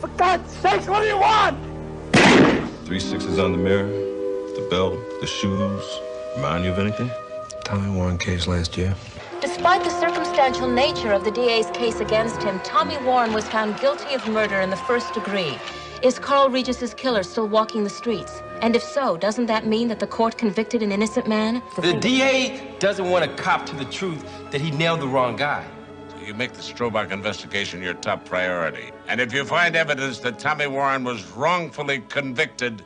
For God's sake, what do you want? 3 6s on the mirror, the belt, the shoes. Remind you of anything? Tommy Warren case last year. Despite the circumstantial nature of the DA's case against him, Tommy Warren was found guilty of murder in the first degree. Is Carl Regis's killer still walking the streets? And if so, doesn't that mean that the court convicted an innocent man? The DA doesn't want to cop to the truth that he nailed the wrong guy. So you make the Strohbach investigation your top priority. And if you find evidence that Tommy Warren was wrongfully convicted,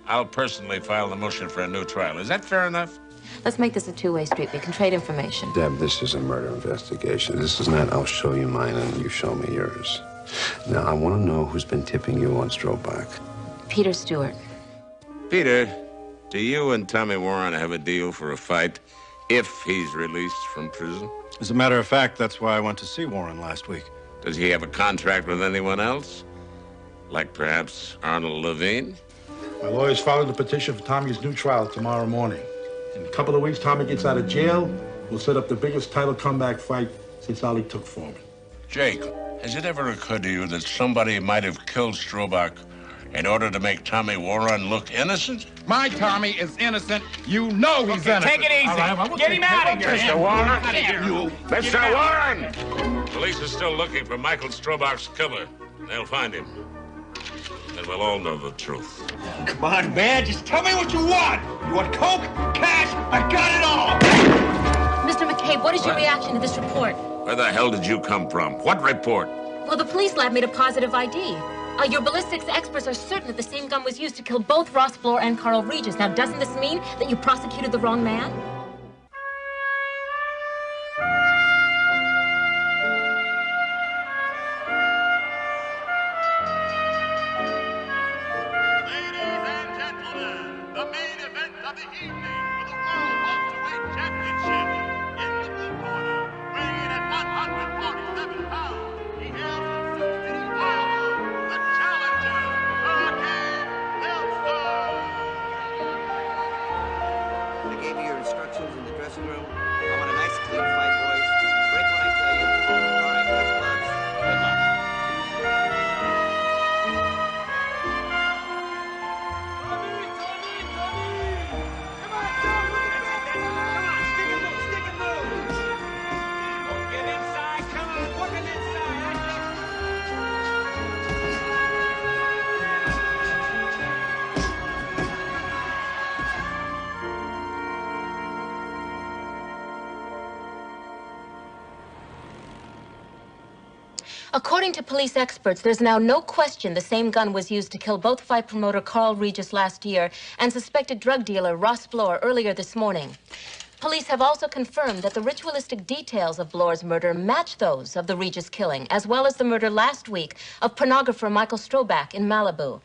I'll personally file the motion for a new trial. Is that fair enough? Let's make this a two-way street. We can trade information. Deb, this is a murder investigation. This is not, I'll show you mine and you show me yours. Now, I want to know who's been tipping you on Strohbach. Peter Stewart. Peter, do you and Tommy Warren have a deal for a fight if he's released from prison? As a matter of fact, that's why I went to see Warren last week. Does he have a contract with anyone else? Like perhaps Arnold Levine? My lawyers filed a petition for Tommy's new trial tomorrow morning. In a couple of weeks, Tommy gets out of jail. We'll set up the biggest title comeback fight since Ali took Foreman. Jake, has it ever occurred to you that somebody might have killed Strohbach in order to make Tommy Warren look innocent? My Tommy is innocent. You know he's innocent. Take it easy. Get him out of here. Mr. Warren! Mr. Warren! Police are still looking for Michael Strohbach's killer. They'll find him. And we'll all know the truth. Come on, man. Just tell me what you want. You want coke? Cash? I got it all. Mr. McCabe, what is your reaction to this report? Where the hell did you come from? What report? Well, the police lab made a positive ID. Your ballistics experts are certain that the same gun was used to kill both Ross Bloor and Carl Regis. Now, doesn't this mean that you prosecuted the wrong man? Ladies and gentlemen, the main event of the evening for the World Welterweight Championship. In the blue corner, weighing in at 147 pounds, he hails from Sioux City, Iowa, the challenger, I gave you your instructions in the dressing room. I want a nice, clean fight, boys. Break when I tell you. All right, best gloves. Good luck. According to police experts, there's now no question the same gun was used to kill both fight promoter Carl Regis last year and suspected drug dealer Ross Bloor earlier this morning. Police have also confirmed that the ritualistic details of Bloor's murder match those of the Regis killing, as well as the murder last week of pornographer Michael Strohbach in Malibu.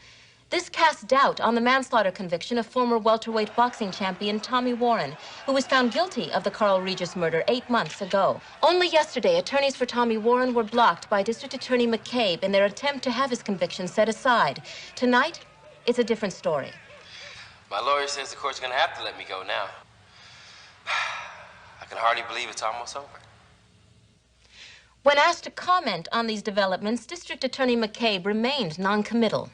This casts doubt on the manslaughter conviction of former welterweight boxing champion Tommy Warren, who was found guilty of the Carl Regis murder 8 months ago. Only yesterday, attorneys for Tommy Warren were blocked by District Attorney McCabe in their attempt to have his conviction set aside. Tonight, it's a different story. My lawyer says the court's gonna have to let me go now. I can hardly believe it's almost over. When asked to comment on these developments, District Attorney McCabe remained non-committal.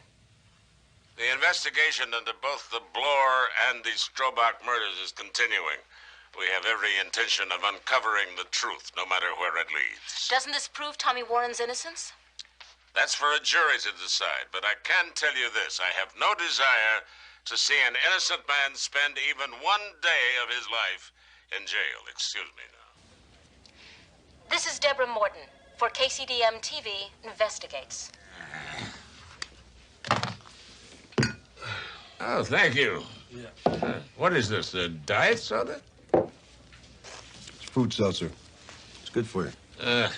The investigation into both the Bloor and the Strohbach murders is continuing. We have every intention of uncovering the truth, no matter where it leads. Doesn't this prove Tommy Warren's innocence? That's for a jury to decide, but I can tell you this. I have no desire to see an innocent man spend even one day of his life in jail. Excuse me now. This is Deborah Morton for KCDM TV Investigates. Oh, thank you. Yeah. What is this, a diet soda? It's fruit seltzer. It's good for you.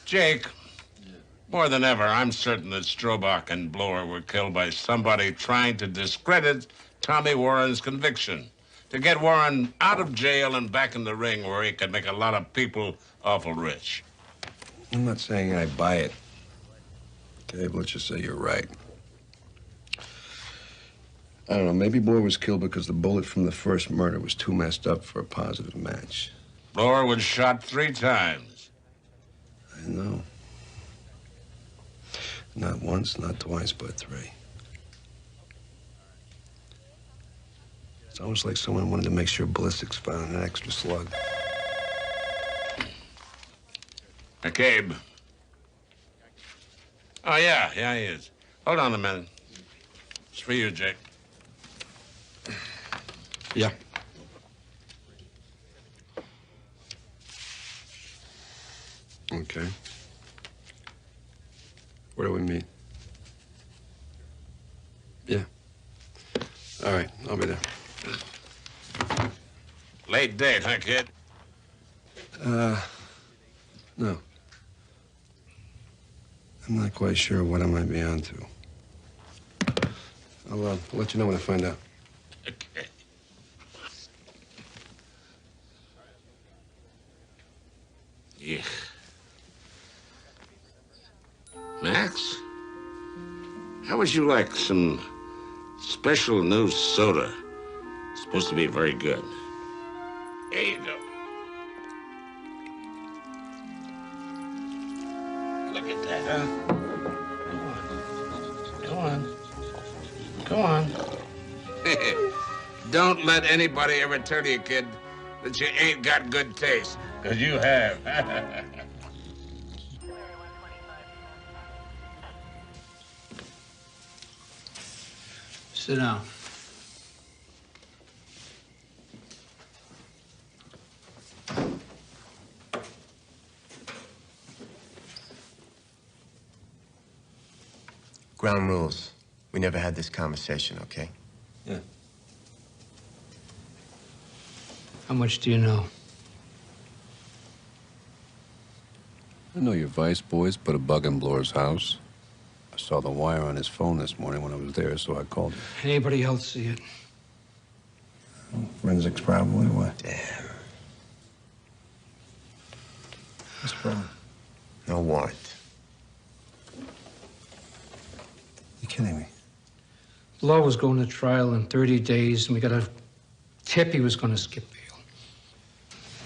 Jake, more than ever, I'm certain that Strohbach and Bloor were killed by somebody trying to discredit Tommy Warren's conviction, to get Warren out of jail and back in the ring where he could make a lot of people awful rich. I'm not saying I buy it. Okay, but let's just say you're right. I don't know, maybe Bloor was killed because the bullet from the first murder was too messed up for a positive match. Blower was shot 3 times. I know. Not once, not twice, but 3. It's almost like someone wanted to make sure ballistics found an extra slug. McCabe. Oh, yeah, he is. Hold on a minute. It's for you, Jake. Yeah. Okay. Where do we meet? Yeah. All right, I'll be there. Late date, huh, kid? No. I'm not quite sure what I might be onto. I'll let you know when I find out. Okay. Yeah. Max? How would you like some special new soda? It's supposed to be very good. Here you go. Look at that, huh? Go on. Go on. Don't let anybody ever tell you, kid, that you ain't got good taste, because you have. Sit down. Ground rules. We never had this conversation, okay? Yeah. How much do you know? I know your vice boys put a bug in Blower's house. I saw the wire on his phone this morning when I was there, so I called him. Anybody else see it? Forensics probably. What? Damn. What's the problem? No warrant. You kidding me? Law was going to trial in 30 days, and we got a tip he was going to skip bail.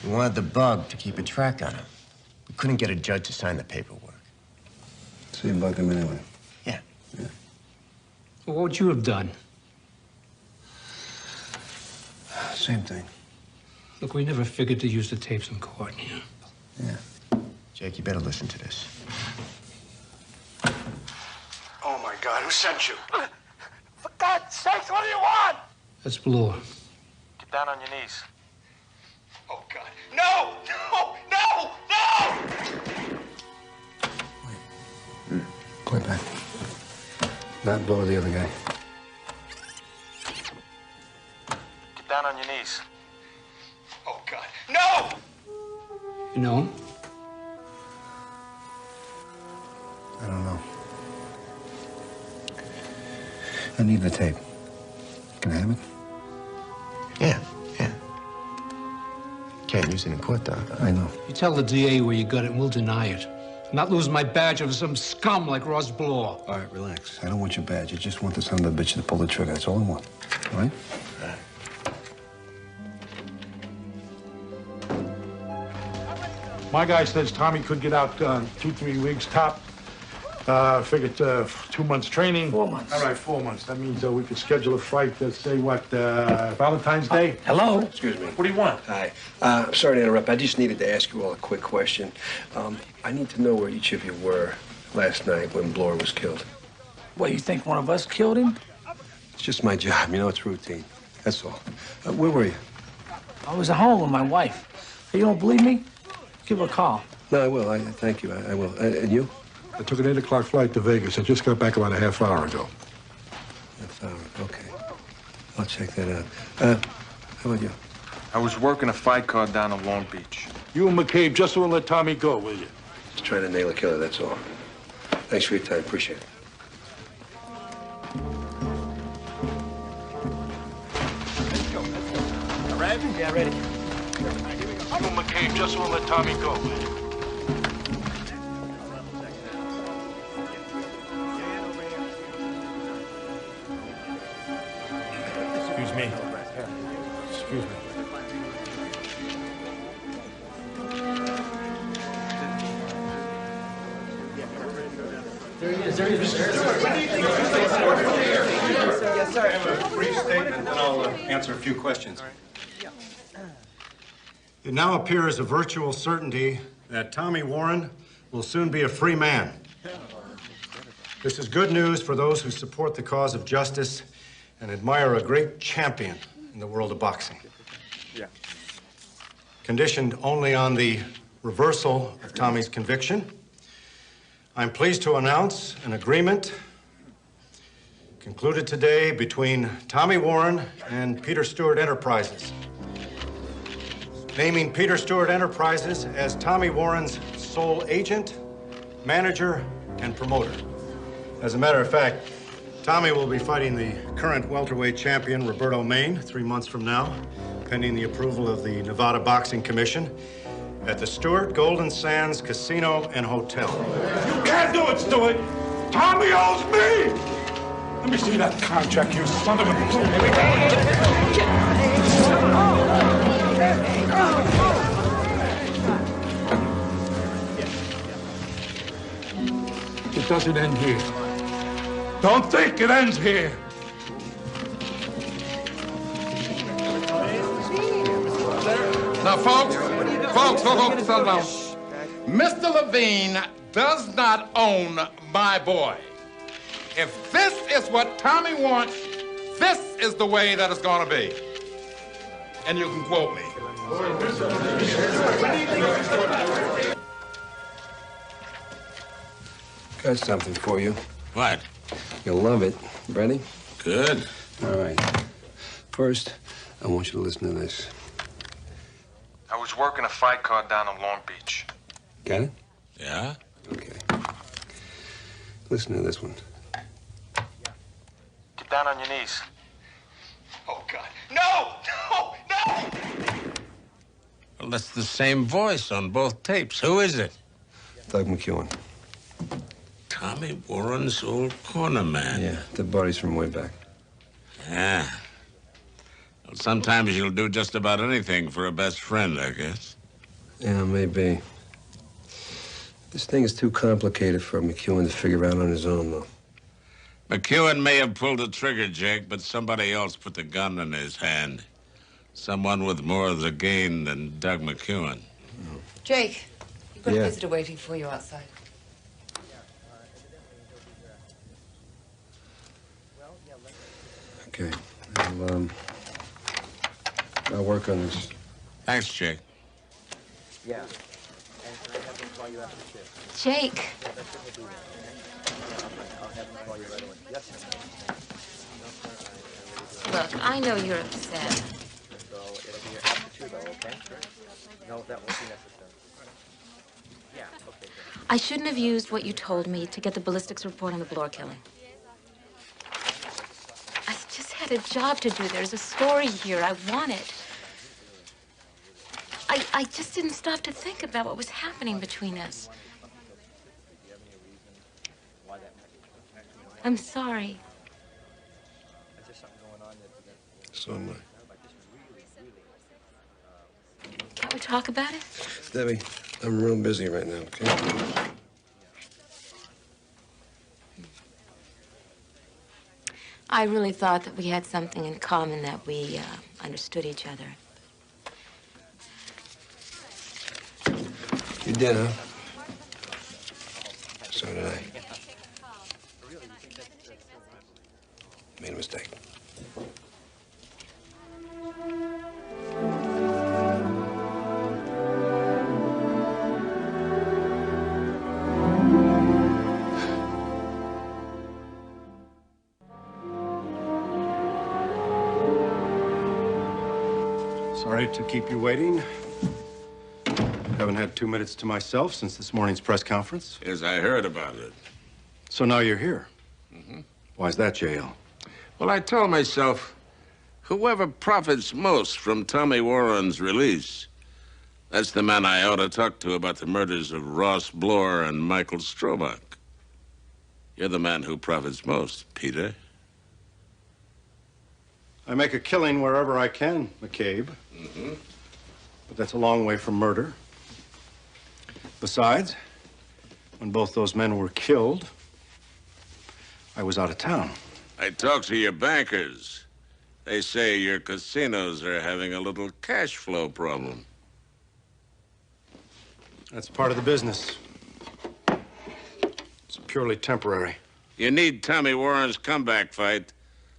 We wanted the bug to keep a track on him. We couldn't get a judge to sign the paperwork. So you bugged him anyway? Yeah. Well, what would you have done? Same thing. Look, we never figured to use the tapes in court, yeah. Yeah. Jake, you better listen to this. Oh, my God, who sent you? For God's sakes, what do you want? That's Blower. Get down on your knees. Oh, God. No! No! No! No! Play back. Not Blower, the other guy. Get down on your knees. Oh, God. No! You know him? I don't know. I need the tape. Can I have it? Yeah. Can't use it in court, though. I know. You tell the DA where you got it, and we'll deny it. I'm not losing my badge over some scum like Ross Blower. All right, relax. I don't want your badge. I just want the son of a bitch to pull the trigger. That's all I want. All right? My guy says Tommy could get out 2-3 weeks top. Figured 2 months training. 4 months. All right, 4 months. That means we could schedule a fight, say, what, Valentine's Day? Hello? Excuse me. What do you want? Hi. I'm sorry to interrupt. I just needed to ask you all a quick question. I need to know where each of you were last night when Blower was killed. What, you think one of us killed him? It's just my job. You know, it's routine. That's all. Where were you? I was at home with my wife. Hey, you don't believe me? Give her a call. No, I will. Thank you. I will. And you? I took an 8 o'clock flight to Vegas. I just got back about a half hour ago. Half hour. Okay. I'll check that out. How about you? I was working a fight card down in Long Beach. You and McCabe just won't let Tommy go, will you? Just trying to nail a killer, that's all. Thanks for your time. Appreciate it. Ready? Yeah, ready. You and McCabe just won't let Tommy go, will you? Excuse me. Excuse me. Yes, sir. I have a brief statement, and I'll answer a few questions. It now appears a virtual certainty that Tommy Warren will soon be a free man. This is good news for those who support the cause of justice and admire a great champion in the world of boxing. Conditioned only on the reversal of Tommy's conviction, I'm pleased to announce an agreement concluded today between Tommy Warren and Peter Stewart Enterprises, naming Peter Stewart Enterprises as Tommy Warren's sole agent, manager, and promoter. As a matter of fact, Tommy will be fighting the current welterweight champion, Roberto Maine, 3 months from now, pending the approval of the Nevada Boxing Commission at the Stewart Golden Sands Casino and Hotel. You can't do it, Stewart! Tommy owes me! Let me see that contract, you son of a... It doesn't end here. Don't think it ends here. Now, folks, settle down. Mr. Levine does not own my boy. If this is what Tommy wants, this is the way that it's gonna be. And you can quote me. Got something for you. What? You'll love it. Ready? Good. All right. First, I want you to listen to this. I was working a fight card down in Long Beach. Got it? Yeah? Okay. Listen to this one. Get down on your knees. Oh, God. No! No! No! Well, that's the same voice on both tapes. Who is it? Doug McEwen. Tommy Warren's old corner man. Yeah, the buddies from way back. Yeah. Well, sometimes you'll do just about anything for a best friend, I guess. Yeah, maybe. This thing is too complicated for McEwen to figure out on his own, though. McEwen may have pulled the trigger, Jake, but somebody else put the gun in his hand. Someone with more of the game than Doug McEwen. Jake, you've got Yeah. a visitor waiting for you outside. Okay. I'll work on this. Thanks, Jake. Yeah. And can I have them call you after shift? Jake. I'll have them call you right away. Yes, sir. Look, I know you're upset. So it'll be after 2, though, okay? No, that won't be necessary. Yeah, okay, good. I shouldn't have used what you told me to get the ballistics report on the Bloor killing. I just had a job to do. There's a story here I wanted. I just didn't stop to think about what was happening between us. I'm sorry. So am I. Can't we talk about it? Debbie, I'm real busy right now, okay? I really thought that we had something in common, that we understood each other. You did, huh? So did I. Made a mistake. Sorry to keep you waiting. Haven't had 2 minutes to myself since this morning's press conference. Yes, I heard about it. So now you're here. Mm-hmm. Why's that, JL? Well, I told myself, whoever profits most from Tommy Warren's release, that's the man I ought to talk to about the murders of Ross Bloor and Michael Strobach. You're the man who profits most, Peter. I make a killing wherever I can, McCabe. Mm-hmm. But that's a long way from murder. Besides, when both those men were killed, I was out of town. I talked to your bankers. They say your casinos are having a little cash flow problem. That's part of the business. It's purely temporary. You need Tommy Warren's comeback fight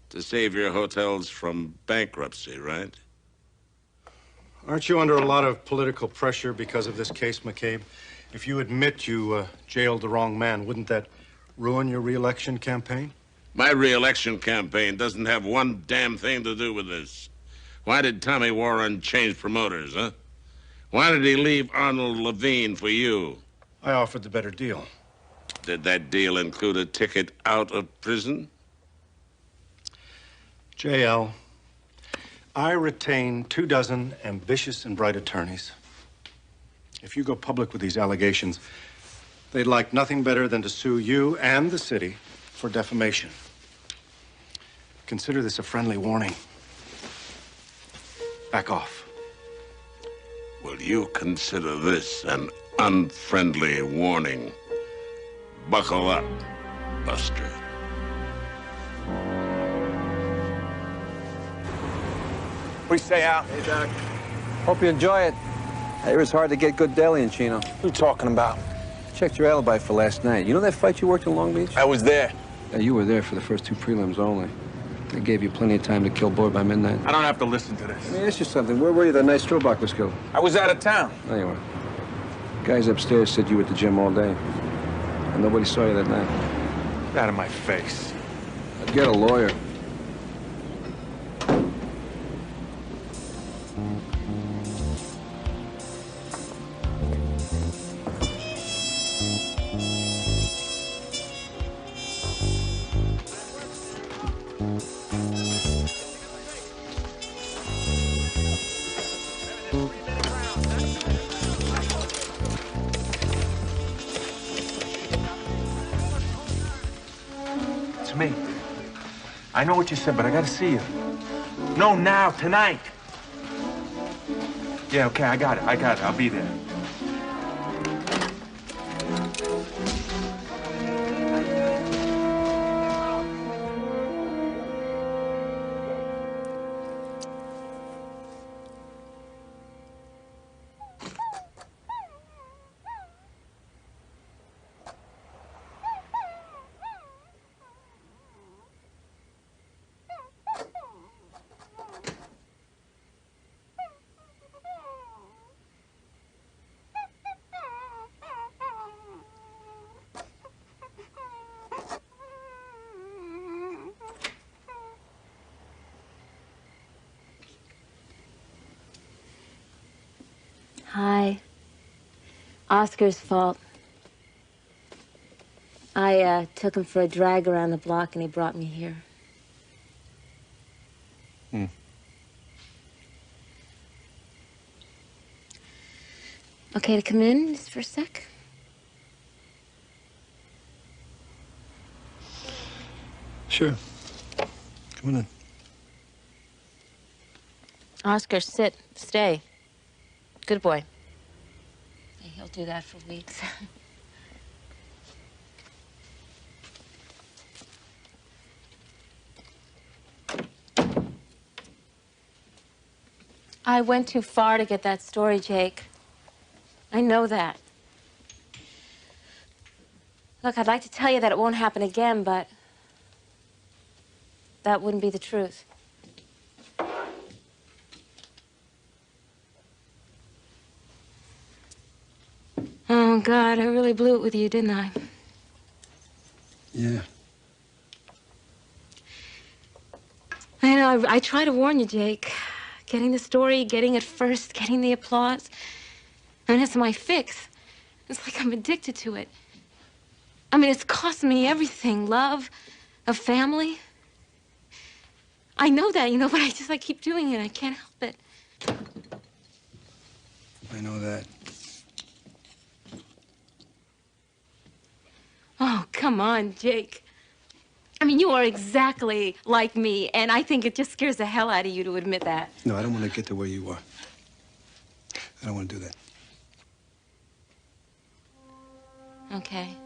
to save your hotels from bankruptcy, right? Aren't you under a lot of political pressure because of this case, McCabe? If you admit you jailed the wrong man, wouldn't that ruin your re-election campaign? My re-election campaign doesn't have one damn thing to do with this. Why did Tommy Warren change promoters, huh? Why did he leave Arnold Levine for you? I offered the better deal. Did that deal include a ticket out of prison? JL, I retain 24 ambitious and bright attorneys. If you go public with these allegations, they'd like nothing better than to sue you and the city for defamation. Consider this a friendly warning. Back off. Will you consider this an unfriendly warning? Buckle up, Buster. What do you say, Al? Hey, Doc. Hope you enjoy it. I hear it's hard to get good deli in Chino. What are you talking about? Checked your alibi for last night. You know that fight you worked in Long Beach? I was there. Yeah, you were there for the first 2 prelims only. They gave you plenty of time to kill Boyd by midnight. I don't have to listen to this. Let me ask you something. Where were you that night Strobach was killed? I was out of town. There you were. Guys upstairs said you were at the gym all day. And nobody saw you that night. Get out of my face. I'd get a lawyer. It's me. I know what you said, but I gotta see you. No, now, tonight. Yeah, okay, I got it. I'll be there. Hi. Oscar's fault. I took him for a drag around the block and he brought me here. Okay to come in just for a sec? Sure. Come on in. Oscar, sit. Stay. Good boy. He'll do that for weeks. I went too far to get that story, Jake. I know that. Look, I'd like to tell you that it won't happen again, but that wouldn't be the truth. Oh, God, I really blew it with you, didn't I? Yeah. I know, I try to warn you, Jake. Getting the story, getting it first, getting the applause. I mean, it's my fix. It's like I'm addicted to it. I mean, it's cost me everything. Love, a family. I know that, you know, but I keep doing it. I can't help it. I know that. Oh, come on, Jake. I mean, you are exactly like me, and I think it just scares the hell out of you to admit that. No, I don't want to get to where you are. I don't want to do that. Okay.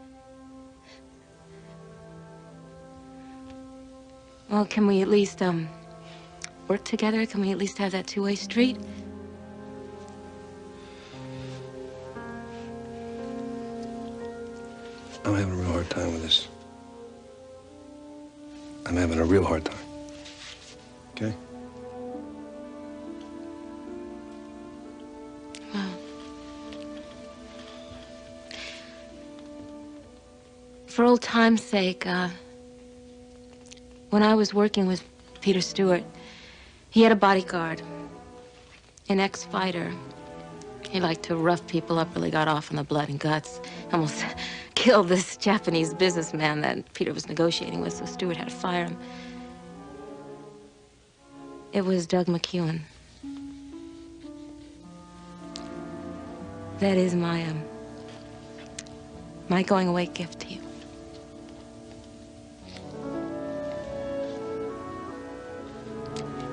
Well, can we at least, work together? Can we at least have that two-way street? I'm having a real hard time with this. I'm having a real hard time. Okay? Well, for old time's sake, when I was working with Peter Stewart, he had a bodyguard, an ex-fighter. He liked to rough people up, really got off on the blood and guts. Almost killed this Japanese businessman that Peter was negotiating with, so Stewart had to fire him. It was Doug McEwen. That is my going away gift to you.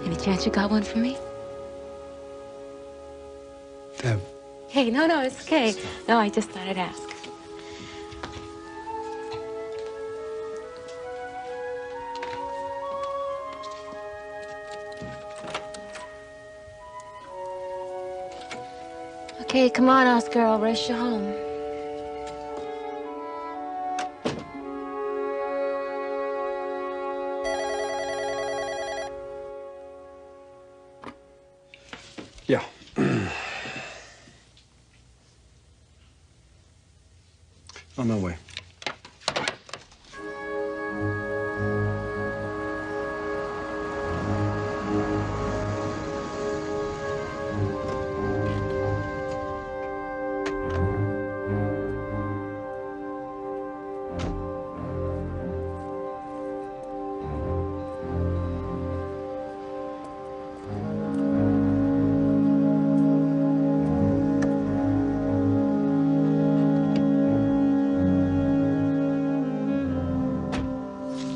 Any chance you got one for me? Deb. Hey, no, it's okay. No, I just thought I'd ask. Okay, come on, Oscar, I'll race you home. Yeah. On my way.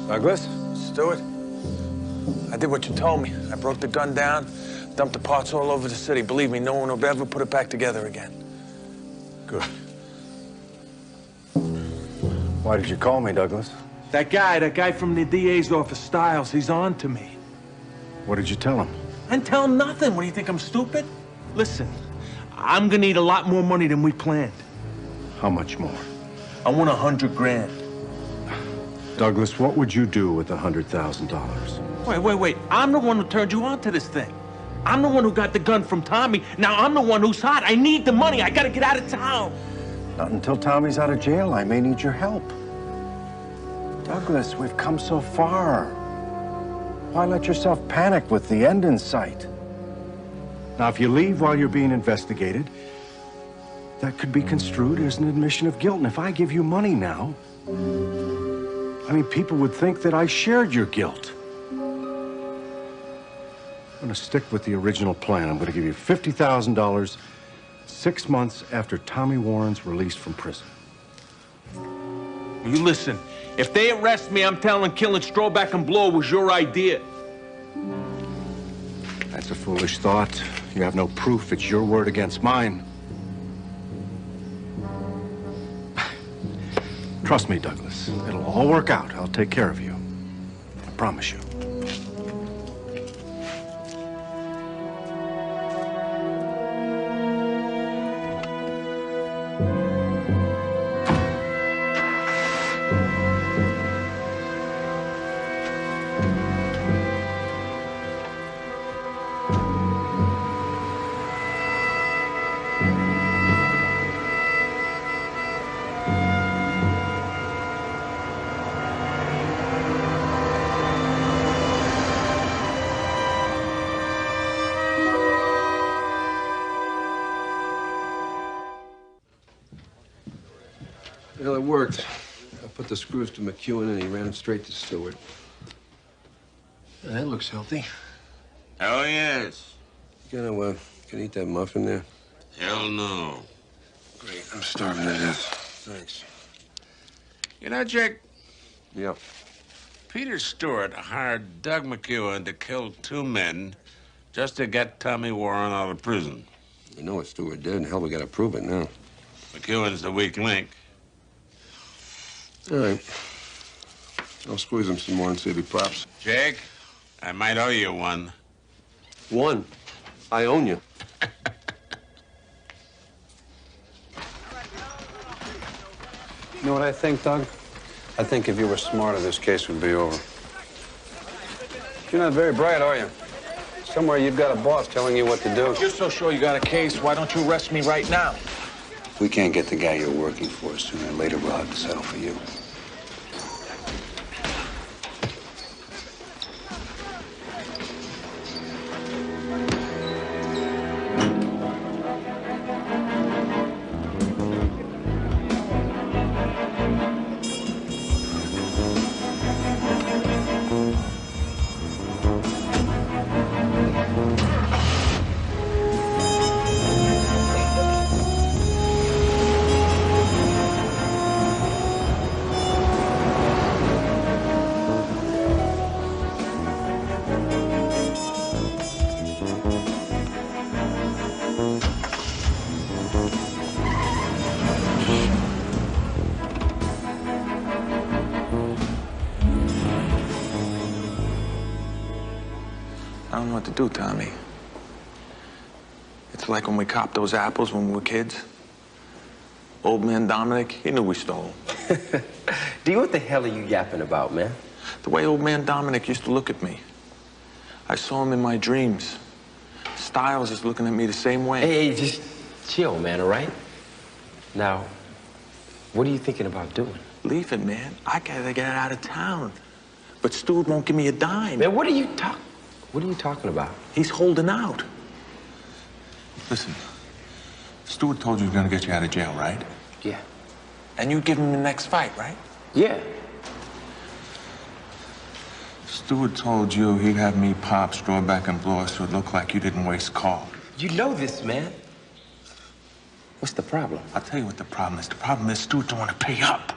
Douglas? Stewart? I did what you told me. I broke the gun down, dumped the parts all over the city. Believe me, no one will ever put it back together again. Good. Why did you call me, Douglas? That guy from the DA's office, Stiles, he's on to me. What did you tell him? I didn't tell him nothing. What do you think, I'm stupid? Listen, I'm gonna need a lot more money than we planned. How much more? I want 100 grand. Douglas, what would you do with $100,000? Wait. I'm the one who turned you on to this thing. I'm the one who got the gun from Tommy. Now I'm the one who's hot. I need the money. I gotta get out of town. Not until Tommy's out of jail. I may need your help. Douglas, we've come so far. Why let yourself panic with the end in sight? Now, if you leave while you're being investigated, that could be construed as an admission of guilt. And if I give you money now, I mean, people would think that I shared your guilt. I'm going to stick with the original plan. I'm going to give you $50,000 6 months after Tommy Warren's released from prison. You listen, if they arrest me, I'm telling killing Stroback and Blow was your idea. That's a foolish thought. You have no proof. It's your word against mine. Trust me, Douglas. It'll all work out. I'll take care of you. I promise you. Well, it worked. I put the screws to McEwen and he ran them straight to Stewart. That looks healthy. Oh, yes. Gonna eat that muffin there? Hell no. Great. I'm starving to death. Thanks. You know, Jake, Yep. Peter Stewart hired Doug McEwen to kill 2 men just to get Tommy Warren out of prison. We know what Stewart did, and hell, we gotta prove it now. McEwen's the weak link. All right. I'll squeeze him some more and see if he pops. Jake, I might owe you one. One? I own you. You know what I think, Doug? I think if you were smarter, this case would be over. You're not very bright, are you? Somewhere you've got a boss telling you what to do. If you're so sure you got a case, why don't you arrest me right now? If we can't get the guy you're working for, sooner or later we'll have to settle for you. I don't know what to do, Tommy. It's like when we copped those apples when we were kids. Old man Dominic, he knew we stole. D, what the hell are you yapping about, man? The way old man Dominic used to look at me. I saw him in my dreams. Styles is looking at me the same way. Hey, just chill, man, all right? Now, what are you thinking about doing? Leaving, man. I gotta get out of town. But Stu won't give me a dime. Man, what are you talking about? He's holding out. Listen, Stewart told you he was gonna get you out of jail, right? Yeah. And you give him the next fight, right? Yeah. Stewart told you he'd have me pop Strawback and Bloor so it looked like you didn't waste Carl. You know this, man. What's the problem? I'll tell you what the problem is. The problem is Stewart don't want to pay up.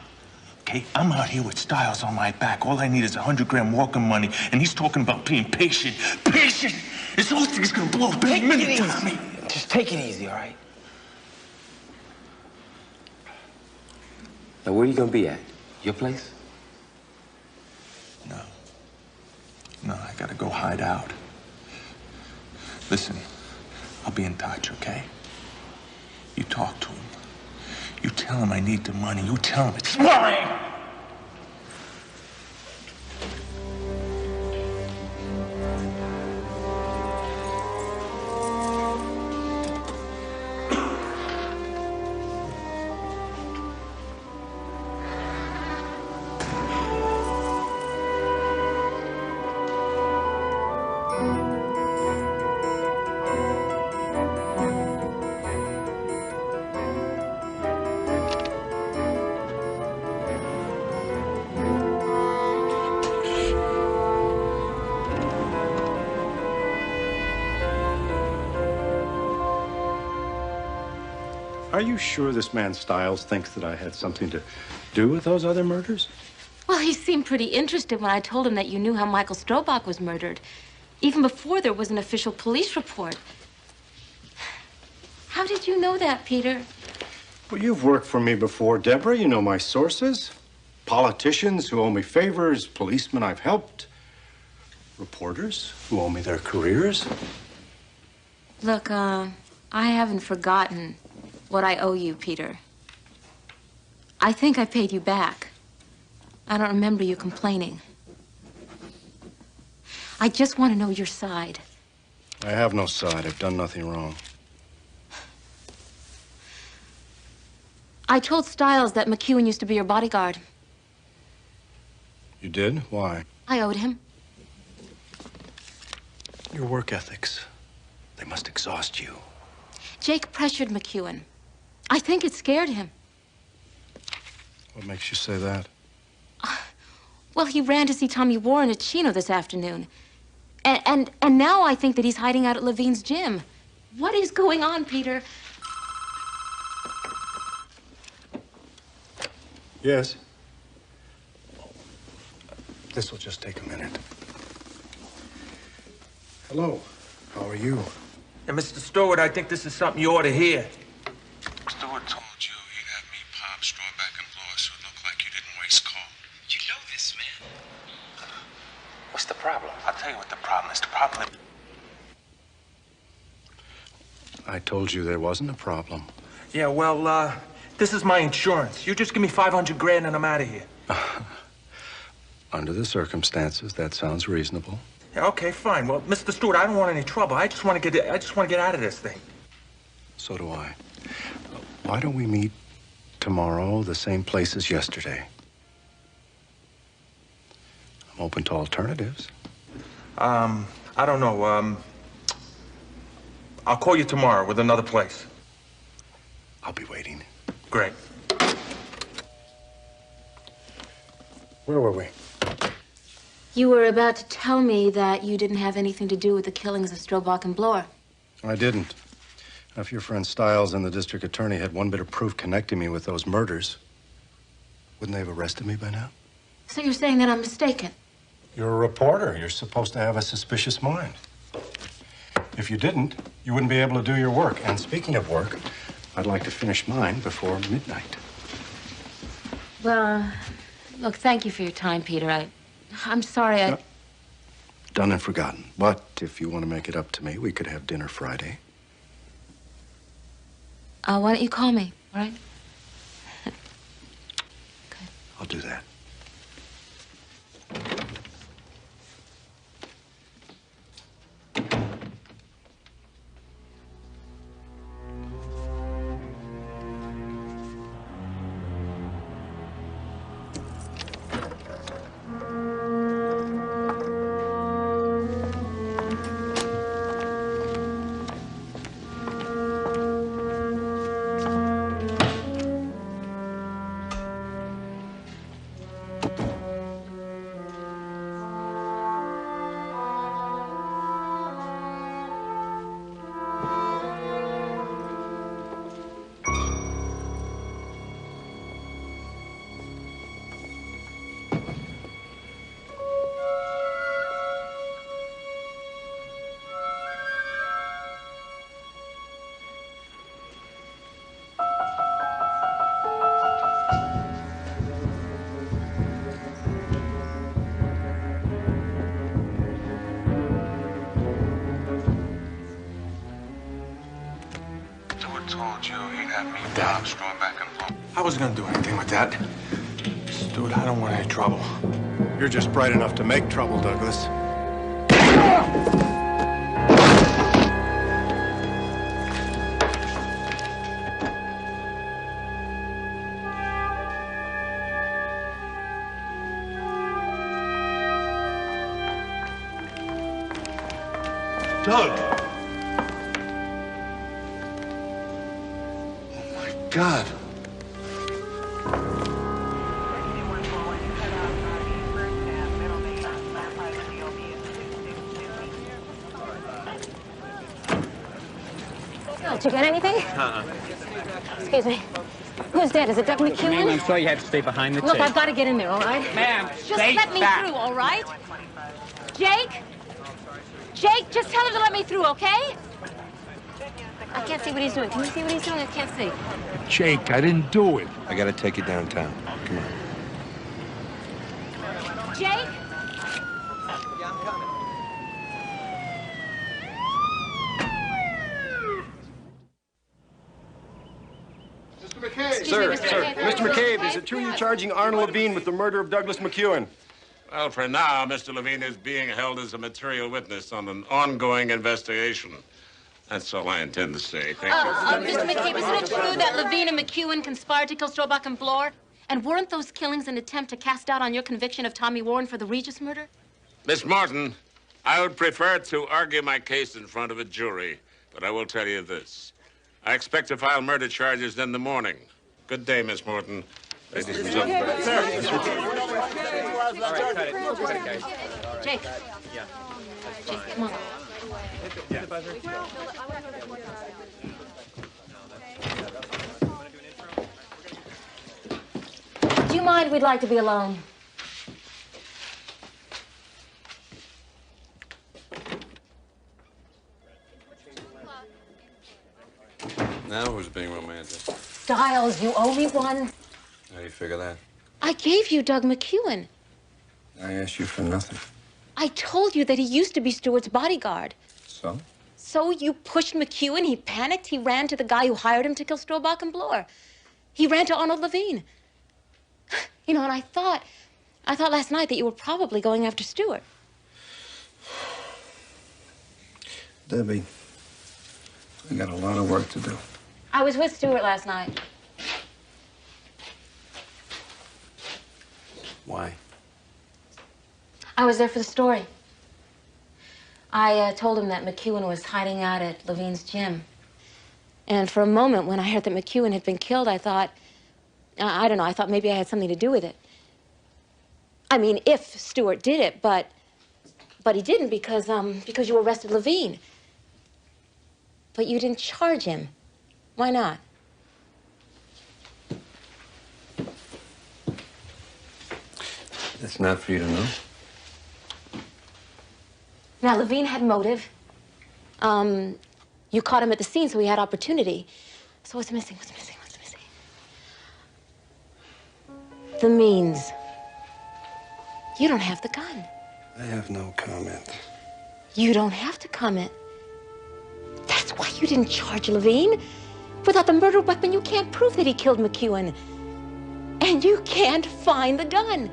Okay? I'm out here with Styles on my back. All I need is 100 grand walking money, and he's talking about being patient. Patient! This whole thing's gonna blow up any minute, Tommy. Just take it easy, all right? Now, where are you gonna be at? Your place? No, I gotta go hide out. Listen, I'll be in touch, okay? You talk to him. You tell him I need the money. You tell him it's mine! Are you sure this man Styles thinks that I had something to do with those other murders? Well, he seemed pretty interested when I told him that you knew how Michael Strobach was murdered, even before there was an official police report. How did you know that, Peter? Well, you've worked for me before, Deborah. You know my sources. Politicians who owe me favors, policemen I've helped, reporters who owe me their careers. Look, I haven't forgotten what I owe you, Peter. I think I paid you back. I don't remember you complaining. I just want to know your side. I have no side. I've done nothing wrong. I told Styles that McEwen used to be your bodyguard. You did? Why? I owed him. Your work ethics. They must exhaust you. Jake pressured McEwen. I think it scared him. What makes you say that? Well, he ran to see Tommy Warren at Chino this afternoon. And now I think that he's hiding out at Levine's gym. What is going on, Peter? Yes. This will just take a minute. Hello. How are you? And Mr. Stewart, I think this is something you ought to hear. Stewart told you he'd have me pop Strawback and Bloor so it looked like you didn't waste Carl. You know this, man. What's the problem? I'll tell you what the problem is. The problem is... I told you there wasn't a problem. Yeah, well, this is my insurance. You just give me 500 grand and I'm out of here. Under the circumstances, that sounds reasonable. Yeah, okay, fine. Well, Mr. Stewart, I don't want any trouble. I just want to get out of this thing. So do I. Why don't we meet tomorrow, the same place as yesterday? I'm open to alternatives. I don't know. I'll call you tomorrow with another place. I'll be waiting. Great. Where were we? You were about to tell me that you didn't have anything to do with the killings of Strobach and Bloor. I didn't. Now, if your friend Stiles and the district attorney had one bit of proof connecting me with those murders, wouldn't they have arrested me by now? So you're saying that I'm mistaken? You're a reporter. You're supposed to have a suspicious mind. If you didn't, you wouldn't be able to do your work. And speaking of work, I'd like to finish mine before midnight. Well, look, thank you for your time, Peter. I'm sorry I... Done and forgotten. But if you want to make it up to me, we could have dinner Friday. Why don't you call me, all right? I'll do that. Told you he'd have me down, strong back and forth. I wasn't gonna do anything with that. Stewart, I don't want any trouble. You're just bright enough to make trouble, Douglas. Doug! God. Did you get anything? Excuse me. Who's dead? Is it Doug McEwen? Ma'am, I'm sorry you have to stay behind the Look, tape. I've got to get in there, all right? Ma'am, just stay let me back. through, all right? Jake? Jake, just tell him to let me through, okay? I can't see what he's doing. Can you see what he's doing? I can't see. Jake, I didn't do it. I gotta take you downtown. Come on. Jake? Yeah, I'm coming. Mr. McCabe! Sir. Mr. McCabe, is it true you're charging Arnold Levine with the murder of Douglas McEwen? Well, for now, Mr. Levine is being held as a material witness on an ongoing investigation. That's all I intend to say. Thank you. Mr. McCabe, isn't it true that Levine and McEwen conspired to kill Strobach and Bloor? And weren't those killings an attempt to cast doubt on your conviction of Tommy Warren for the Regis murder? Miss Morton, I would prefer to argue my case in front of a jury, but I will tell you this. I expect to file murder charges in the morning. Good day, Miss Morton. Ladies and gentlemen. All right, cut it, guys. Jake. Yeah. Jake, come on. Hit the buzzer. Do you mind? We'd like to be alone. Now who's being romantic? Stiles, you owe me one. How do you figure that? I gave you Doug McEwen. I asked you for nothing. I told you that he used to be Stewart's bodyguard. So? So you pushed McEwen, he panicked, he ran to the guy who hired him to kill Strobach and Bloor. He ran to Arnold Levine. You know, and I thought last night that you were probably going after Stewart. Debbie, I got a lot of work to do. I was with Stewart last night. Why? I was there for the story. I told him that McEwen was hiding out at Levine's gym. And for a moment, when I heard that McEwen had been killed, I thought, I don't know, I thought maybe I had something to do with it. I mean, if Stewart did it, but he didn't because you arrested Levine. But you didn't charge him. Why not? That's not for you to know. Now, Levine had motive. You caught him at the scene, so he had opportunity. So what's missing? What's missing? What's missing? The means. You don't have the gun. I have no comment. You don't have to comment. That's why you didn't charge Levine. Without the murder weapon, you can't prove that he killed McEwen. And you can't find the gun.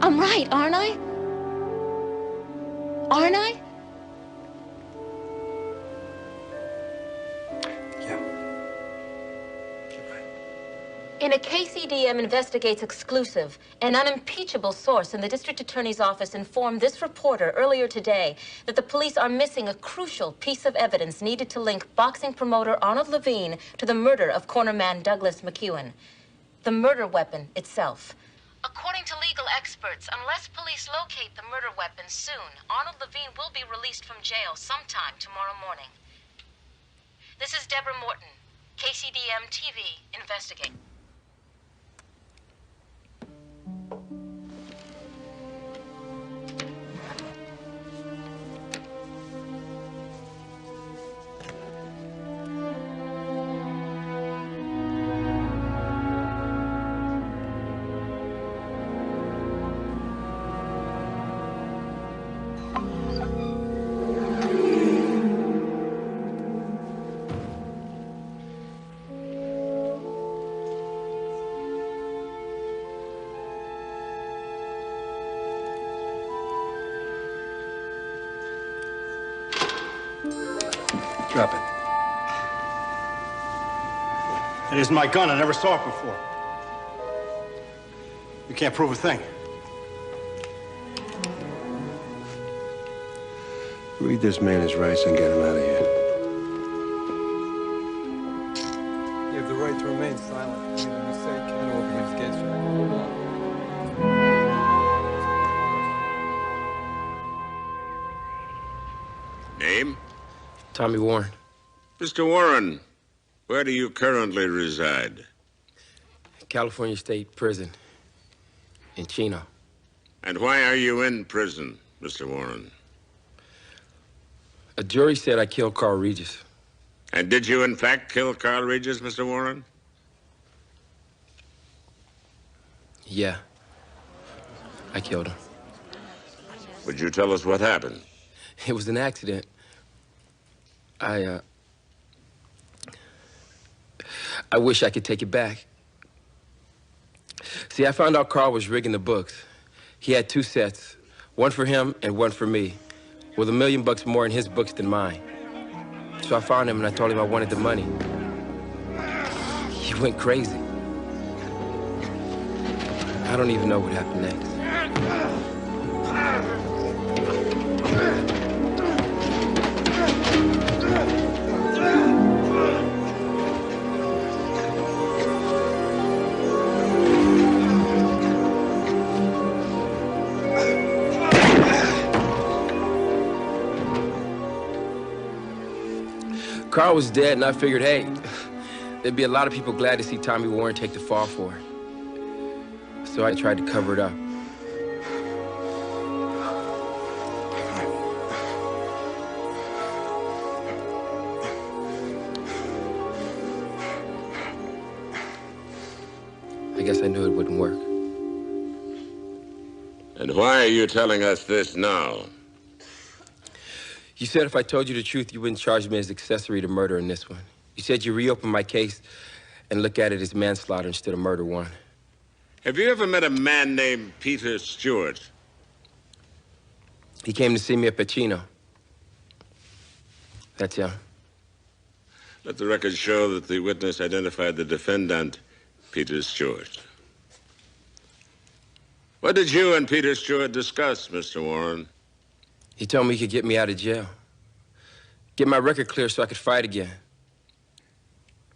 I'm right, aren't I? Aren't I? In a case EDM investigates exclusive, an unimpeachable source in the district attorney's office informed this reporter earlier today that the police are missing a crucial piece of evidence needed to link boxing promoter Arnold Levine to the murder of cornerman Douglas McEwen. The murder weapon itself. According to legal experts, unless police locate the murder weapon soon, Arnold Levine will be released from jail sometime tomorrow morning. This is Deborah Morton, KCDM TV Investigate. Drop it. It isn't my gun. I never saw it before. You can't prove a thing. Read this man his rights and get him out of here. You have the right to remain silent. Made a mistake and it will be used against you. Name? Tommy Warren. Mr. Warren, where do you currently reside? California State Prison in Chino. And why are you in prison, Mr. Warren? A jury said I killed Carl Regis. And did you, in fact, kill Carl Regis, Mr. Warren? Yeah. I killed him. Would you tell us what happened? It was an accident. I wish I could take it back. See, I found out Carl was rigging the books. He had two sets, one for him and one for me, with $1 million more in his books than mine. So I found him and I told him I wanted the money. He went crazy. I don't even know what happened next. Carl was dead, and I figured, hey, there'd be a lot of people glad to see Tommy Warren take the fall for it. So I tried to cover it up. I guess I knew it wouldn't work. And why are you telling us this now? You said if I told you the truth, you wouldn't charge me as accessory to murder in this one. You said you reopen my case and look at it as manslaughter instead of murder one. Have you ever met a man named Peter Stewart? He came to see me at Pacino. That's him. Let the record show that the witness identified the defendant, Peter Stewart. What did you and Peter Stewart discuss, Mr. Warren? He told me he could get me out of jail. Get my record clear so I could fight again.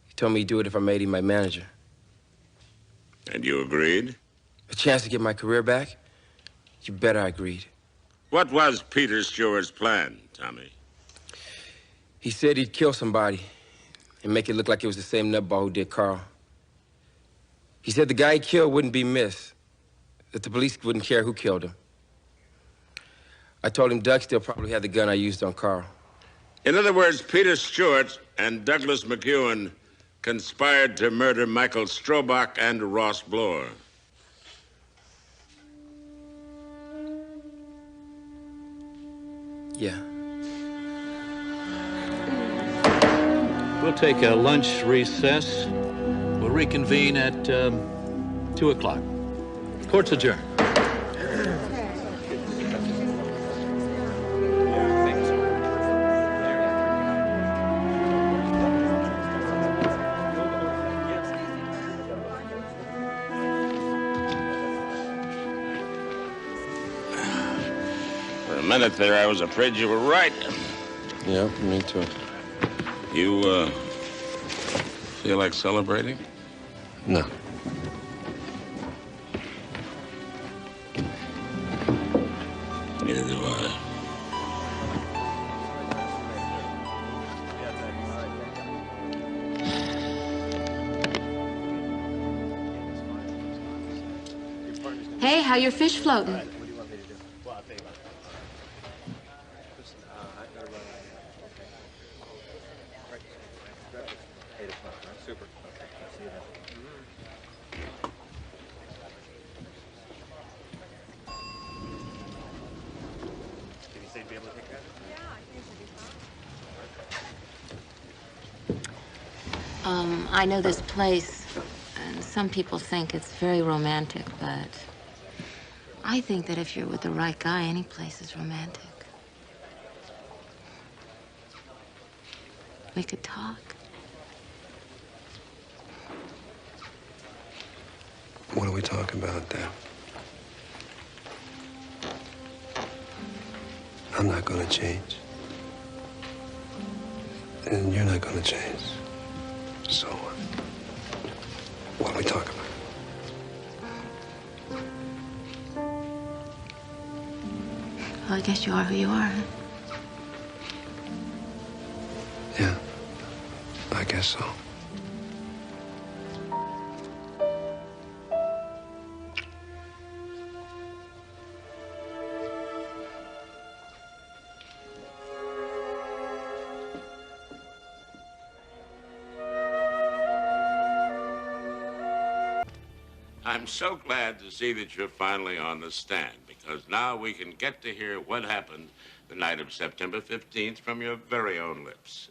He told me he'd do it if I made him my manager. And you agreed? A chance to get my career back? You bet I agreed. What was Peter Stewart's plan, Tommy? He said he'd kill somebody and make it look like it was the same nutball who did Carl. He said the guy he killed wouldn't be missed, that the police wouldn't care who killed him. I told him Doug still probably had the gun I used on Carl. In other words, Peter Stewart and Douglas McEwen conspired to murder Michael Strobach and Ross Bloor. Yeah. We'll take a lunch recess. We'll reconvene at 2 o'clock. Court's adjourned. For a minute there, I was afraid you were right. Yeah, me too. You, feel like celebrating? No. Neither do I. Hey, how your fish floating? I know this place, and some people think it's very romantic, but I think that if you're with the right guy, any place is romantic. We could talk. What are we talking about, Dad? I'm not gonna change. And you're not gonna change. So, what are we talking about? Well, I guess you are who you are. Yeah, I guess so. I'm so glad to see that you're finally on the stand, because now we can get to hear what happened the night of September 15th from your very own lips.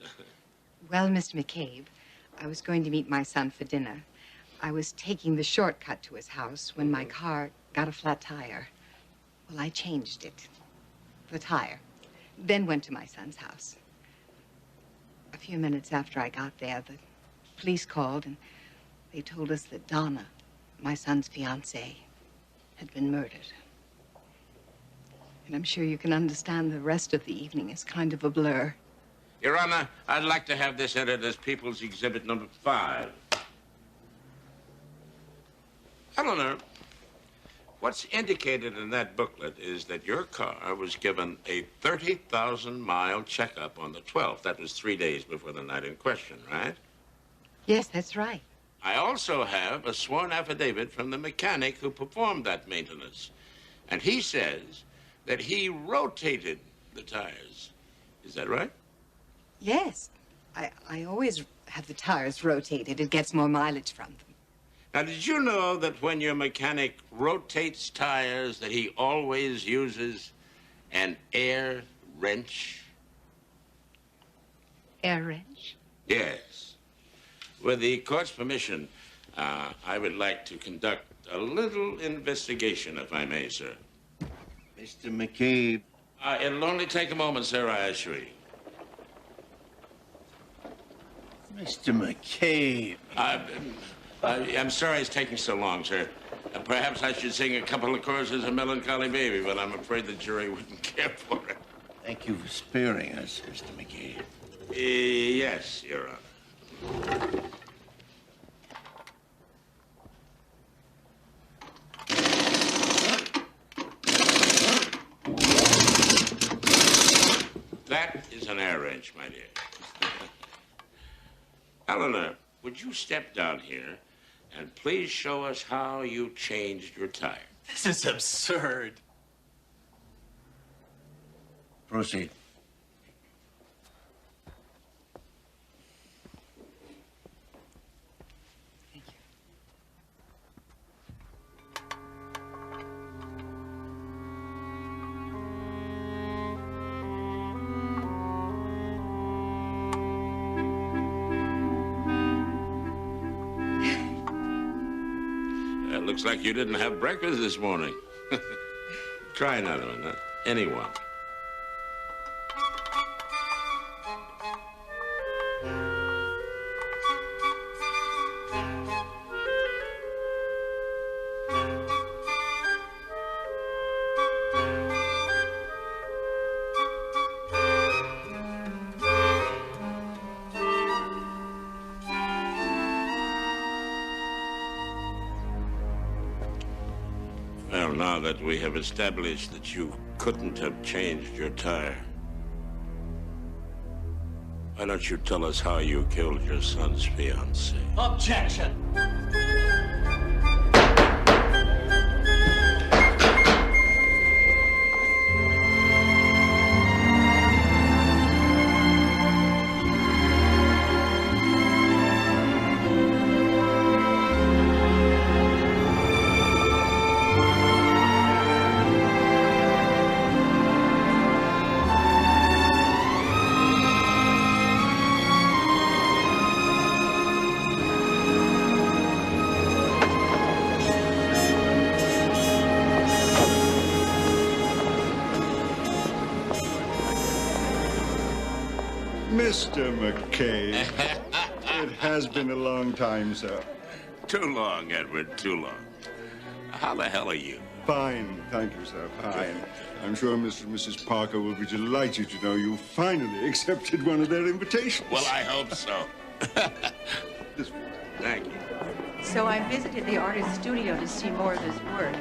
Well, Mr. McCabe, I was going to meet my son for dinner. I was taking the shortcut to his house when my car got a flat tire. Well, I changed it, the tire, then went to my son's house. A few minutes after I got there, the police called and they told us that Donna, my son's fiancée, had been murdered. And I'm sure you can understand the rest of the evening is kind of a blur. Your Honor, I'd like to have this entered as People's Exhibit number 5. Eleanor, what's indicated in that booklet is that your car was given a 30,000-mile checkup on the 12th. That was 3 days before the night in question, right? Yes, that's right. I also have a sworn affidavit from the mechanic who performed that maintenance. And he says that he rotated the tires. Is that right? Yes. I always have the tires rotated. It gets more mileage from them. Now, did you know that when your mechanic rotates tires that he always uses an air wrench? Air wrench? Yes. With the court's permission, I would like to conduct a little investigation, if I may, sir. Mr. McCabe. It'll only take a moment, sir, I assure you. Mr. McCabe. I'm sorry it's taking so long, sir. Perhaps I should sing a couple of choruses of Melancholy Baby, but I'm afraid the jury wouldn't care for it. Thank you for sparing us, Mr. McCabe. Yes, Your Honor. That is an air wrench, my dear. Eleanor, would you step down here and please show us how you changed your tire? This is absurd. Proceed. Looks like you didn't have breakfast this morning. Try another one, huh? Anyone. Now that we have established that you couldn't have changed your tire, why don't you tell us how you killed your son's fiancée? Objection! Mr. McCabe, it has been a long time, sir. Too long, Edward, too long. How the hell are you? Fine, thank you, sir, fine. I'm sure Mr. and Mrs. Parker will be delighted to know you finally accepted one of their invitations. Well, I hope so. Thank you. So I visited the artist's studio to see more of his work.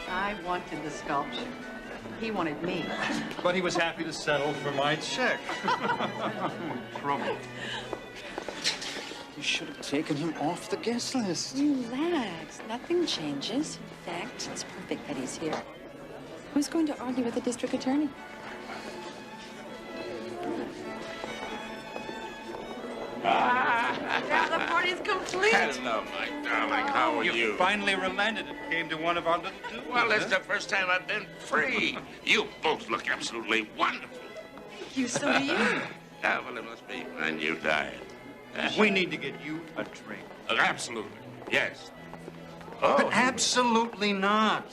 I wanted the sculpture. He wanted me. But he was happy to settle for my check. Trouble. You should have taken him off the guest list. Relax. Nothing changes. In fact, it's perfect that he's here. Who's going to argue with the district attorney? Now the party's complete. Hello, my darling. How are you? You finally relented and came to one of our little duels. Well, it's the first time I've been free. You both look absolutely wonderful. Thank you, so do you. Yeah, well, it must be my new diet. We need to get you a drink. Absolutely, yes. But absolutely not.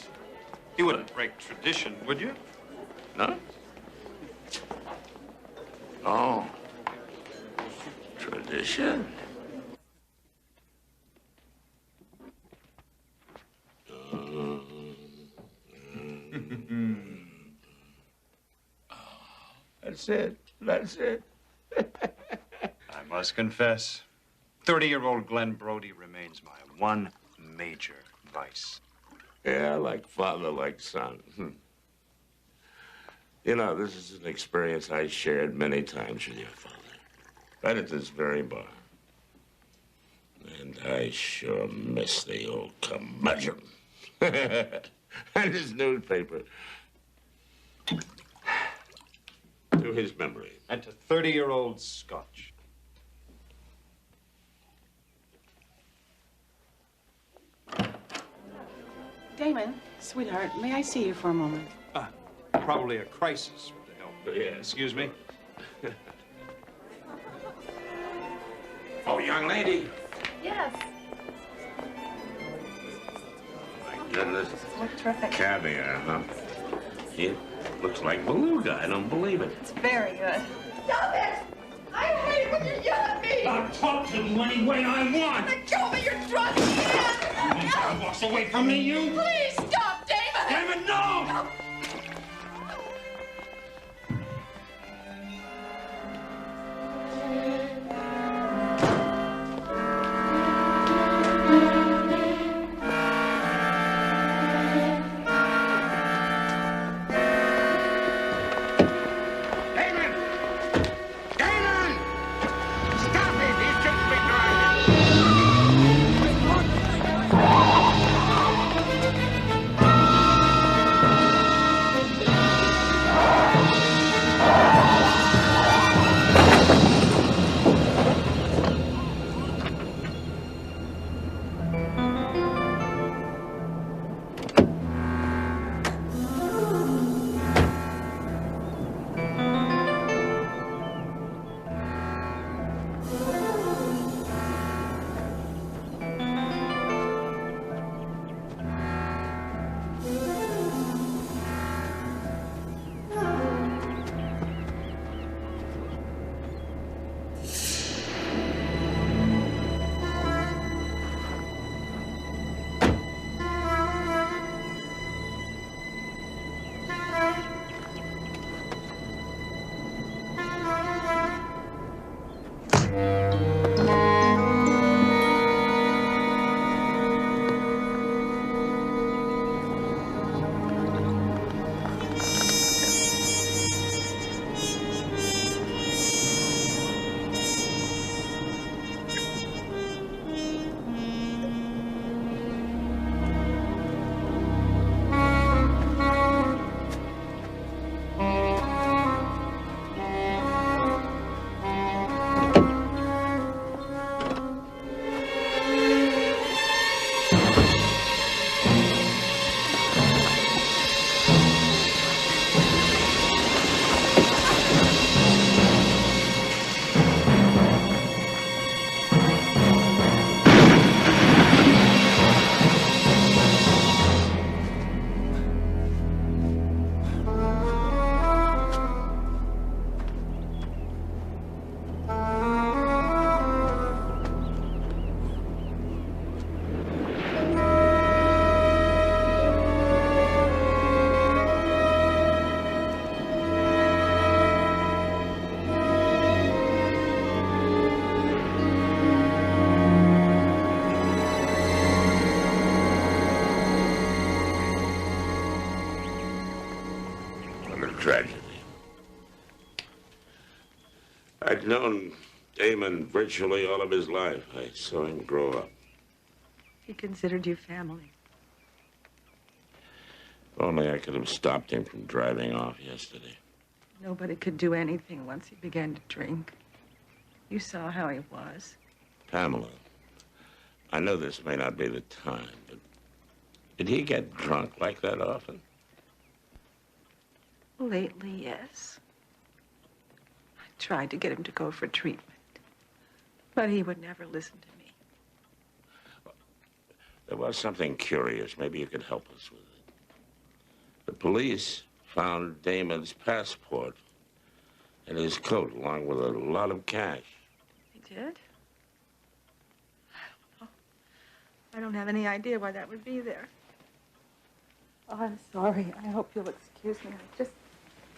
You wouldn't break tradition, would you? No? Oh. Tradition? That's it. That's it. I must confess, 30-year-old Glenn Brody remains my one major vice. Yeah, like father, like son. You know, this is an experience I shared many times with your father. Right at this very bar. And I sure miss the old curmudgeon. And his newspaper. To his memory. And to 30-year-old Scotch. Damon, sweetheart, may I see you for a moment? Probably a crisis. What the hell? Yeah. Excuse me? Oh, young lady. Yes. My goodness. Look terrific. Caviar, huh? It looks like beluga. I don't believe it. It's very good. Stop it! I hate when you yell at me! I'll talk to you any way I want. Let go of me, you're drunk! You walk away from me, you. Please stop, Damon! Damon, no! Tragedy. I'd known Damon virtually all of his life. I saw him grow up. He considered you family. If only I could have stopped him from driving off yesterday. Nobody could do anything once he began to drink. You saw how he was. Pamela, I know this may not be the time, but did he get drunk like that often? Lately, yes. I tried to get him to go for treatment, but he would never listen to me. There was something curious. Maybe you could help us with it. The police found Damon's passport in his coat, along with a lot of cash. They did? I don't know. I don't have any idea why that would be there. Oh, I'm sorry. I hope you'll excuse me.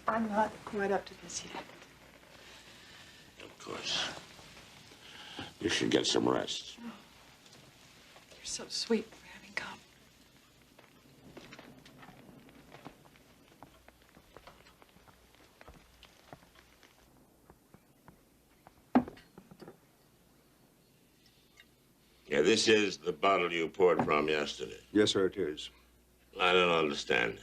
I'm not quite up to this yet. Of course. You should get some rest. Oh, you're so sweet for having come. Yeah, this is the bottle you poured from yesterday. Yes, sir, it is. I don't understand.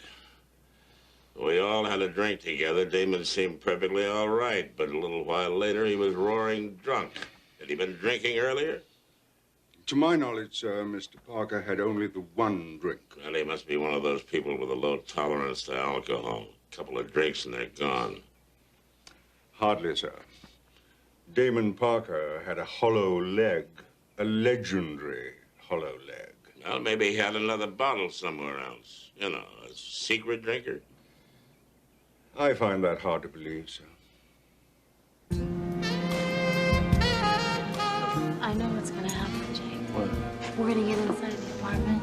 We all had a drink together. Damon seemed perfectly all right, but a little while later he was roaring drunk. Had he been drinking earlier? To my knowledge, sir, Mr. Parker had only the one drink. Well, he must be one of those people with a low tolerance to alcohol. A couple of drinks and they're gone. Hardly, sir. Damon Parker had a hollow leg, a legendary hollow leg. Well, maybe he had another bottle somewhere else. You know, a secret drinker. I find that hard to believe, sir. I know what's gonna happen, Jake. What? We're gonna get inside the apartment,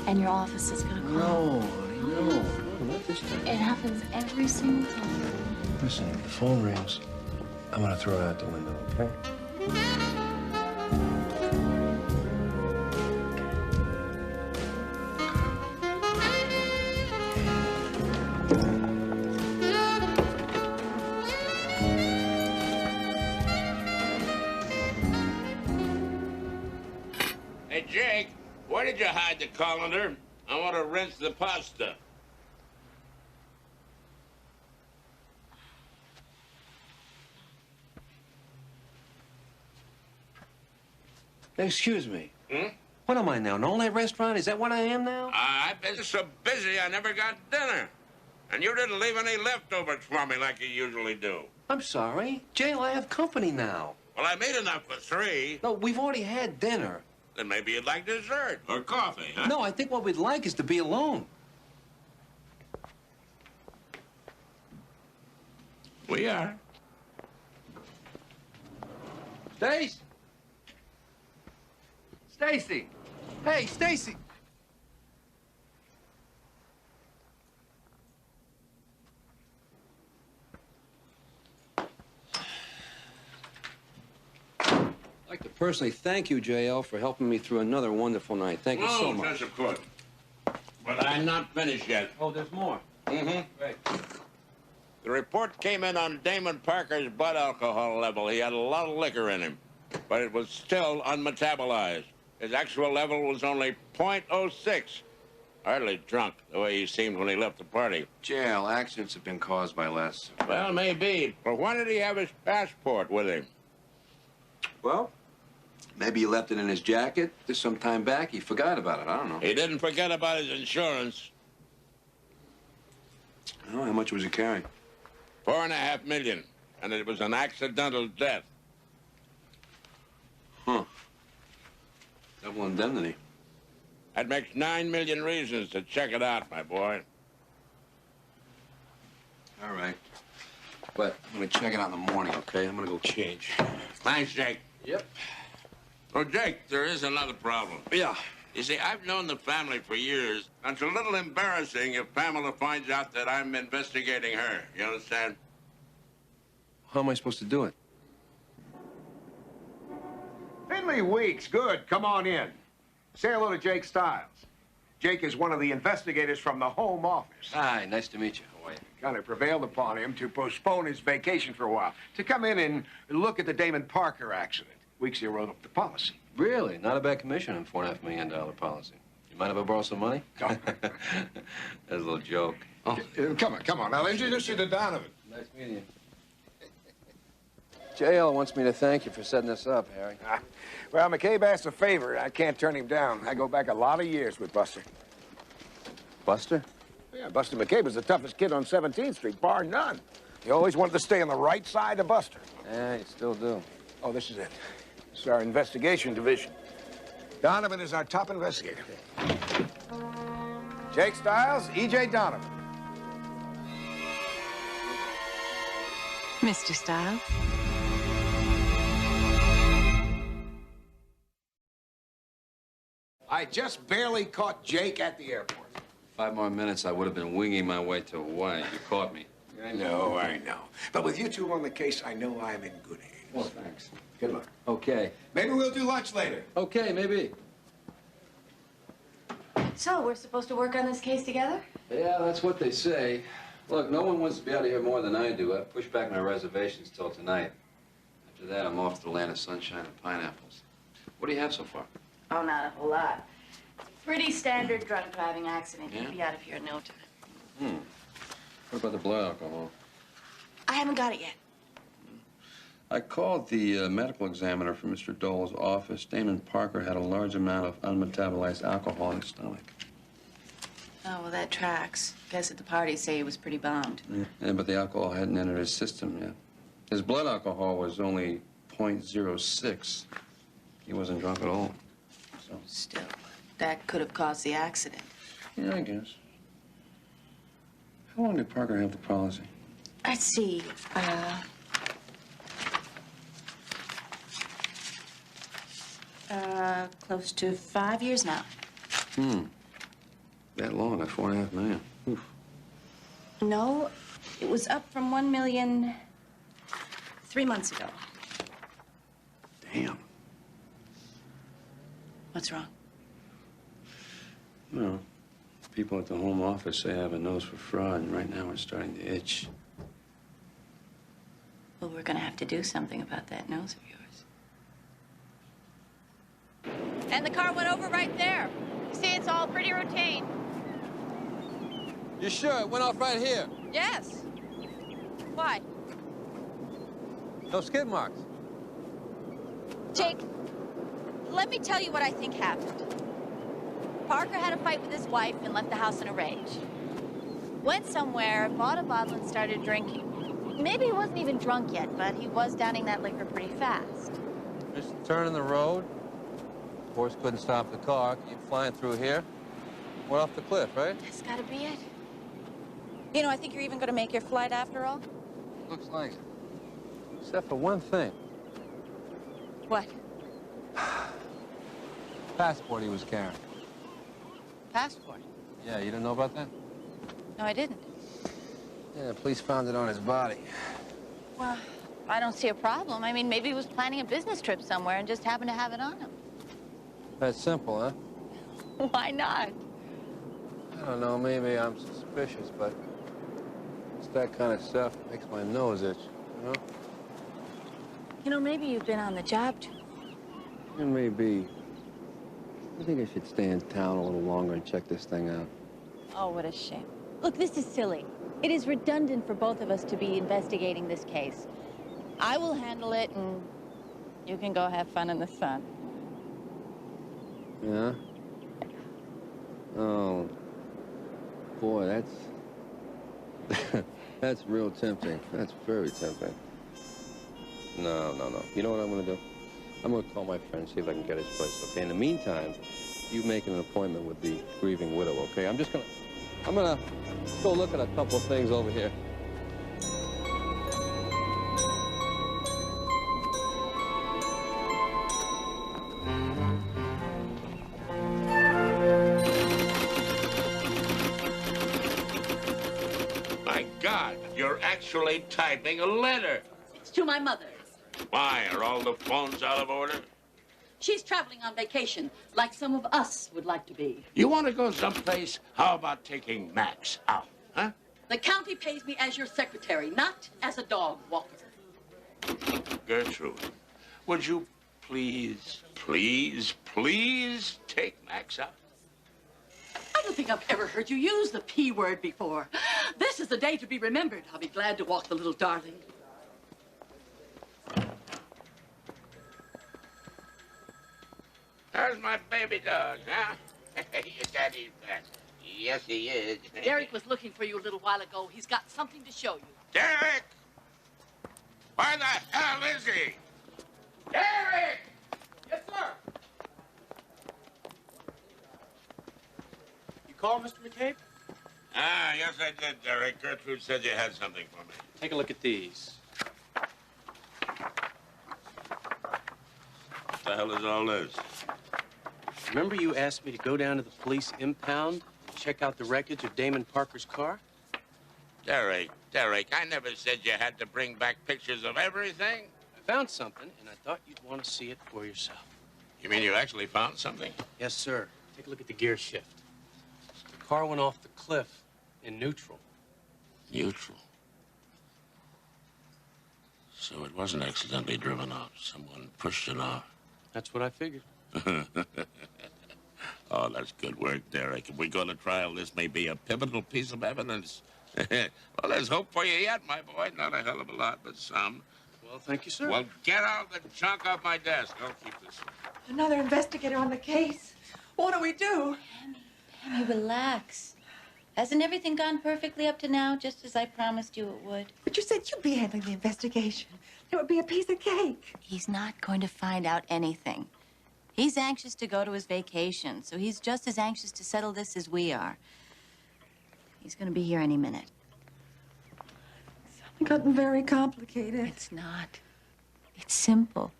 and your office is gonna call. No, not this time. It happens every single time. Listen, if the phone rings, I'm gonna throw it out the window, okay? Hey, Jake, where did you hide the colander? I want to rinse the pasta. Excuse me. Hmm? What am I now? An all-night restaurant? Is that what I am now? I've been so busy I never got dinner. And you didn't leave any leftovers for me like you usually do. I'm sorry. Jail, I have company now. Well, I made enough for 3. No, we've already had dinner. Then maybe you'd like dessert or coffee, huh? No, I think what we'd like is to be alone. We are. Stacy! Stacy! Hey, Stacy! I'd like to personally thank you, JL, for helping me through another wonderful night. Thank you so much. Yes, of course. But I'm not finished yet. Oh, there's more. Mm-hmm. Great. The report came in on Damon Parker's blood alcohol level. He had a lot of liquor in him, but it was still unmetabolized. His actual level was only .06. Hardly drunk, the way he seemed when he left the party. JL, accidents have been caused by less. Well, maybe. But why did he have his passport with him? Well, maybe he left it in his jacket. Just some time back, he forgot about it. I don't know. He didn't forget about his insurance. Oh, how much was he carrying? $4.5 million, and it was an accidental death. Huh. Double indemnity. That makes 9 million reasons to check it out, my boy. All right. But I'm gonna check it out in the morning, okay? I'm gonna go change. Thanks, Jake. Yep. Oh, Jake, there is another problem. Yeah. You see, I've known the family for years. And it's a little embarrassing if Pamela finds out that I'm investigating her. You understand? How am I supposed to do it? Finley Weeks, good. Come on in. Say hello to Jake Stiles. Jake is one of the investigators from the Home Office. Hi, nice to meet you. How are you? Kind of prevailed upon him to postpone his vacation for a while, to come in and look at the Damon Parker accident. Weeks here wrote up the policy. Really? Not a bad commission on $4.5 million policy. You mind if I borrow some money? Oh. That's a little joke. Oh. Come on. I'll introduce you to Donovan. Nice meeting you. JL wants me to thank you for setting this up, Harry. Well, McCabe asked a favor. I can't turn him down. I go back a lot of years with Buster. Buster? Yeah, Buster McCabe was the toughest kid on 17th Street, bar none. He always wanted to stay on the right side of Buster. Yeah, you still do. Oh, this is it. This is our investigation division. Donovan is our top investigator. Jake Stiles, E.J. Donovan. Mr. Stiles? I just barely caught Jake at the airport. 5 more minutes, I would have been winging my way to Hawaii. You caught me. I know. But with you two on the case, I know I'm in good hands. Well, thanks. Good luck. Okay. Maybe we'll do lunch later. Okay, maybe. So, we're supposed to work on this case together? Yeah, that's what they say. Look, no one wants to be out of here more than I do. I pushed back my reservations till tonight. After that, I'm off to the land of sunshine and pineapples. What do you have so far? Oh, not a whole lot. Pretty standard drunk driving accident. Yeah? You'll be out of here in no time. What about the blood alcohol? I haven't got it yet. I called the medical examiner from Mr. Dole's office. Damon Parker had a large amount of unmetabolized alcohol in his stomach. Oh, well, that tracks. Guess at the party say he was pretty bummed. Yeah, but the alcohol hadn't entered his system yet. His blood alcohol was only 0.06. He wasn't drunk at all. So. Still, that could have caused the accident. Yeah, I guess. How long did Parker have the policy? Let's see. Close to 5 years now. That long, at $4.5 million. Oof. No, it was up from 1 million 3 months ago. Damn. What's wrong? Well, people at the home office say I have a nose for fraud, and right now it's starting to itch. Well, we're gonna have to do something about that nose of yours. And the car went over right there. You see, it's all pretty routine. You sure? It went off right here. Yes. Why? No skid marks. Jake, let me tell you what I think happened. Parker had a fight with his wife and left the house in a rage. Went somewhere, bought a bottle, and started drinking. Maybe he wasn't even drunk yet, but he was downing that liquor pretty fast. Just turning the road. Horse couldn't stop the car. Keep flying through here. Went off the cliff, right? That's gotta be it. You know, I think you're even gonna make your flight after all. Looks like it. Except for one thing. What? Passport he was carrying. Passport? Yeah, you didn't know about that? No, I didn't. Yeah, the police found it on his body. Well, I don't see a problem. I mean, maybe he was planning a business trip somewhere and just happened to have it on him. That's simple, huh? Why not? I don't know, maybe I'm suspicious, but it's that kind of stuff that makes my nose itch, you know? You know, maybe you've been on the job too. It may be. I think I should stay in town a little longer and check this thing out. Oh, what a shame. Look, this is silly. It is redundant for both of us to be investigating this case. I will handle it, and you can go have fun in the sun. Yeah? Oh, boy, that's real tempting. That's very tempting. No. You know what I'm gonna do? I'm gonna call my friend, see if I can get his place, okay? In the meantime, you make an appointment with the grieving widow, okay? I'm gonna go look at a couple of things over here. My God, you're actually typing a letter. It's to my mother. Why, are all the phones out of order? She's traveling on vacation, like some of us would like to be. You want to go someplace? How about taking Max out, huh? The county pays me as your secretary, not as a dog walker. Gertrude, would you please take Max out? I don't think I've ever heard you use the P word before. This is the day to be remembered. I'll be glad to walk the little darling. How's my baby dog, huh? Your daddy's back. Yes, he is. Derek was looking for you a little while ago. He's got something to show you. Derek! Where the hell is he? Derek! Yes, sir. You called, Mr. McCabe? Ah, yes, I did, Derek. Gertrude said you had something for me. Take a look at these. What the hell is all this? Remember you asked me to go down to the police impound and check out the wreckage of Damon Parker's car? Derek, I never said you had to bring back pictures of everything. I found something, and I thought you'd want to see it for yourself. You mean you actually found something? Yes, sir. Take a look at the gear shift. The car went off the cliff in neutral. Neutral? So it wasn't accidentally driven off. Someone pushed it off. That's what I figured. Oh, that's good work, Derek. If we go to trial, this may be a pivotal piece of evidence. Well, there's hope for you yet, my boy. Not a hell of a lot, but some. Well, thank you, sir. Well, get all the junk off my desk. I'll keep this. Another investigator on the case. What do we do? Tammy, relax. Hasn't everything gone perfectly up to now, just as I promised you it would? But you said you'd be handling the investigation. It would be a piece of cake. He's not going to find out anything. He's anxious to go to his vacation, so he's just as anxious to settle this as we are. He's going to be here any minute. It's gotten very complicated. It's not. It's simple.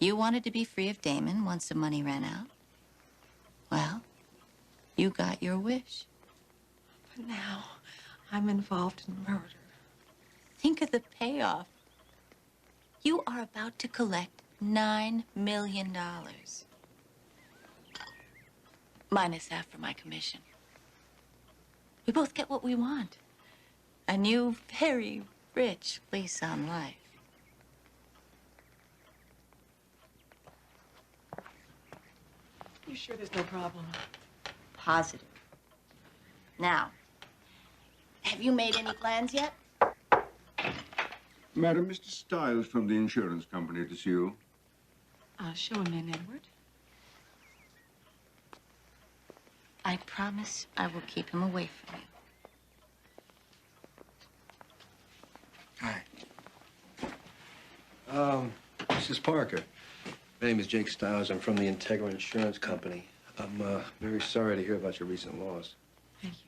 You wanted to be free of Damon once the money ran out. Well, you got your wish. But now I'm involved in murder. Think of the payoff. You are about to collect $9 million. Minus half for my commission. We both get what we want. A new, very rich lease on life. You sure there's no problem? Positive. Now, have you made any plans yet? Madam, Mr. Stiles from the insurance company to see you. I'll show him in, Edward. I promise I will keep him away from you. Hi. Mrs. Parker. My name is Jake Stiles. I'm from the Integra Insurance Company. I'm very sorry to hear about your recent loss. Thank you.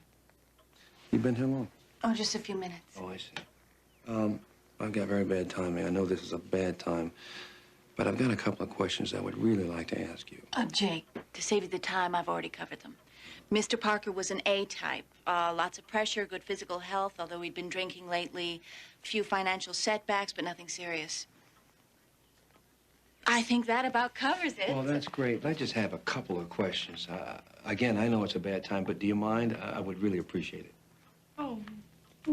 You been here long? Oh, just a few minutes. Oh, I see. I've got very bad timing. I know this is a bad time, but I've got a couple of questions I would really like to ask you. Jake, to save you the time, I've already covered them. Mr. Parker was an A-type. Lots of pressure, good physical health, although he'd been drinking lately. A few financial setbacks, but nothing serious. I think that about covers it. Well, that's great. I just have a couple of questions. Again, I know it's a bad time, but do you mind? I would really appreciate it. Oh,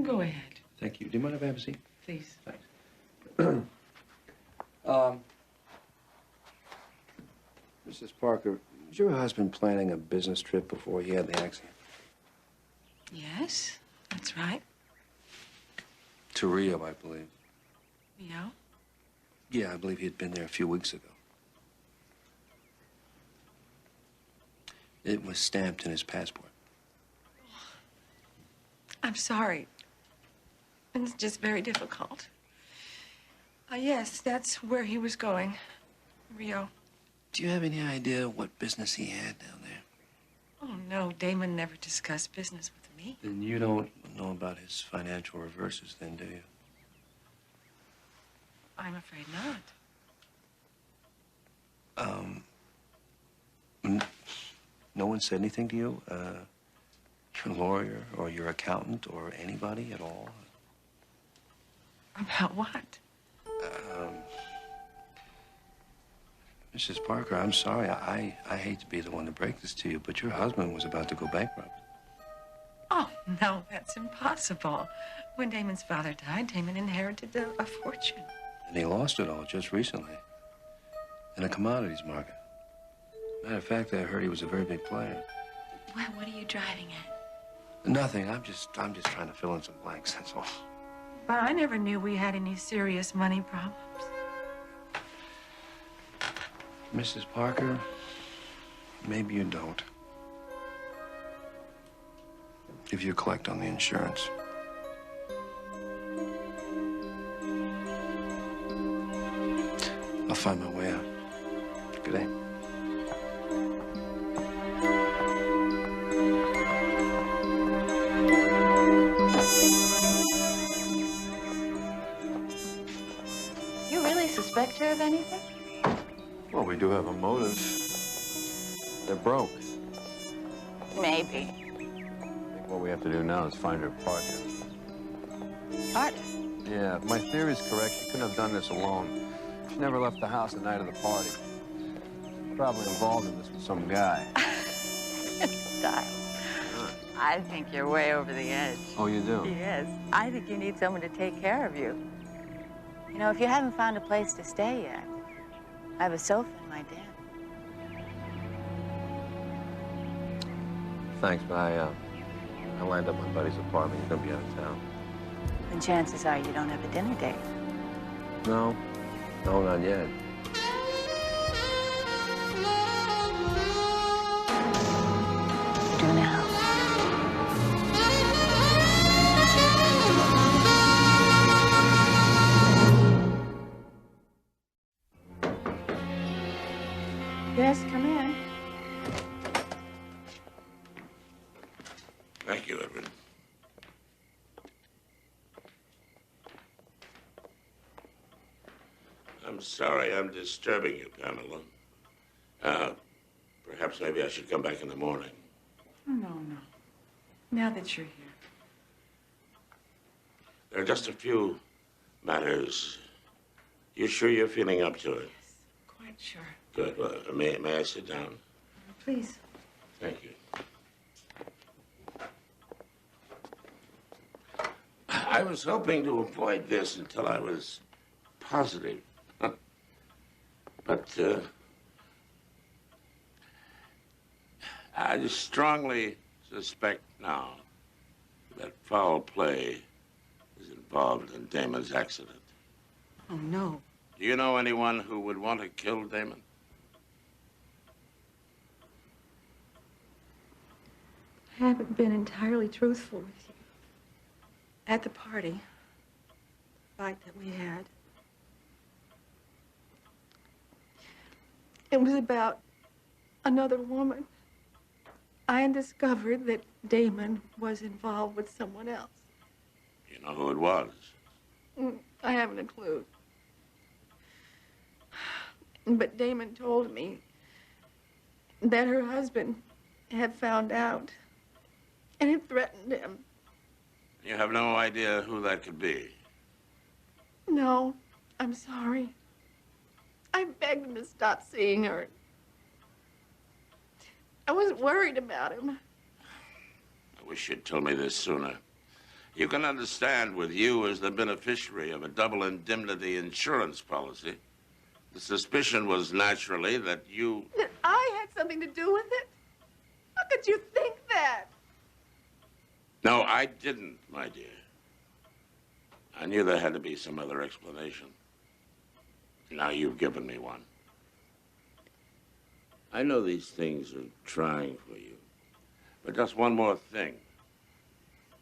go ahead. Thank you. Do you mind if I have a seat? Please. Thanks. Mrs. Parker, was your husband planning a business trip before he had the accident? Yes, that's right. To Rio, I believe. Rio? Yeah, I believe he had been there a few weeks ago. It was stamped in his passport. I'm sorry. It's just very difficult. Yes, that's where he was going. Rio. Do you have any idea what business he had down there? Oh, no. Damon never discussed business with me. Then you don't know about his financial reverses then, do you? I'm afraid not. No one said anything to you? Your lawyer or your accountant or anybody at all? About what? Mrs. Parker, I'm sorry. I hate to be the one to break this to you, but your husband was about to go bankrupt. Oh, no, that's impossible. When Damon's father died, Damon inherited a fortune. And he lost it all just recently in a commodities market. Matter of fact, I heard he was a very big player. Well, what are you driving at? Nothing. I'm just trying to fill in some blanks, that's all. But I never knew we had any serious money problems. Mrs. Parker, maybe you don't. If you collect on the insurance. I'll find my way out. Good day. You really suspect her of anything? Well, we do have a motive. They're broke. Maybe. I think what we have to do now is find her partner. Partner? Yeah, if my theory is correct, she couldn't have done this alone. She never left the house the night of the party. Probably involved in this with some guy. Style. I think you're way over the edge. Oh, you do? Yes. I think you need someone to take care of you. You know, if you haven't found a place to stay yet, I have a sofa in my den. Thanks, but I lined up my buddy's apartment. He's gonna be out of town. And chances are you don't have a dinner date. No. No, not yet. Do now. Yes, come in. Thank you, Edward. I'm sorry I'm disturbing you, Pamela. Perhaps maybe I should come back in the morning. Oh, no. Now that you're here. There are just a few matters. You sure you're feeling up to it? Quite sure. Good. Well, may I sit down? Please. Thank you. I was hoping to avoid this until I was positive. But I just strongly suspect now that foul play is involved in Damon's accident. Oh, no. Do you know anyone who would want to kill Damon? I haven't been entirely truthful with you. At the party, the fight that we had, it was about another woman. I had discovered that Damon was involved with someone else. You know who it was? I haven't a clue. But Damon told me that her husband had found out and it threatened him. You have no idea who that could be? No, I'm sorry. I begged him to stop seeing her. I was worried about him. I wish you'd told me this sooner. You can understand, with you as the beneficiary of a double indemnity insurance policy, the suspicion was naturally that you... That I had something to do with it? How could you think that? No, I didn't, my dear. I knew there had to be some other explanation. Now you've given me one. I know these things are trying for you, but just one more thing.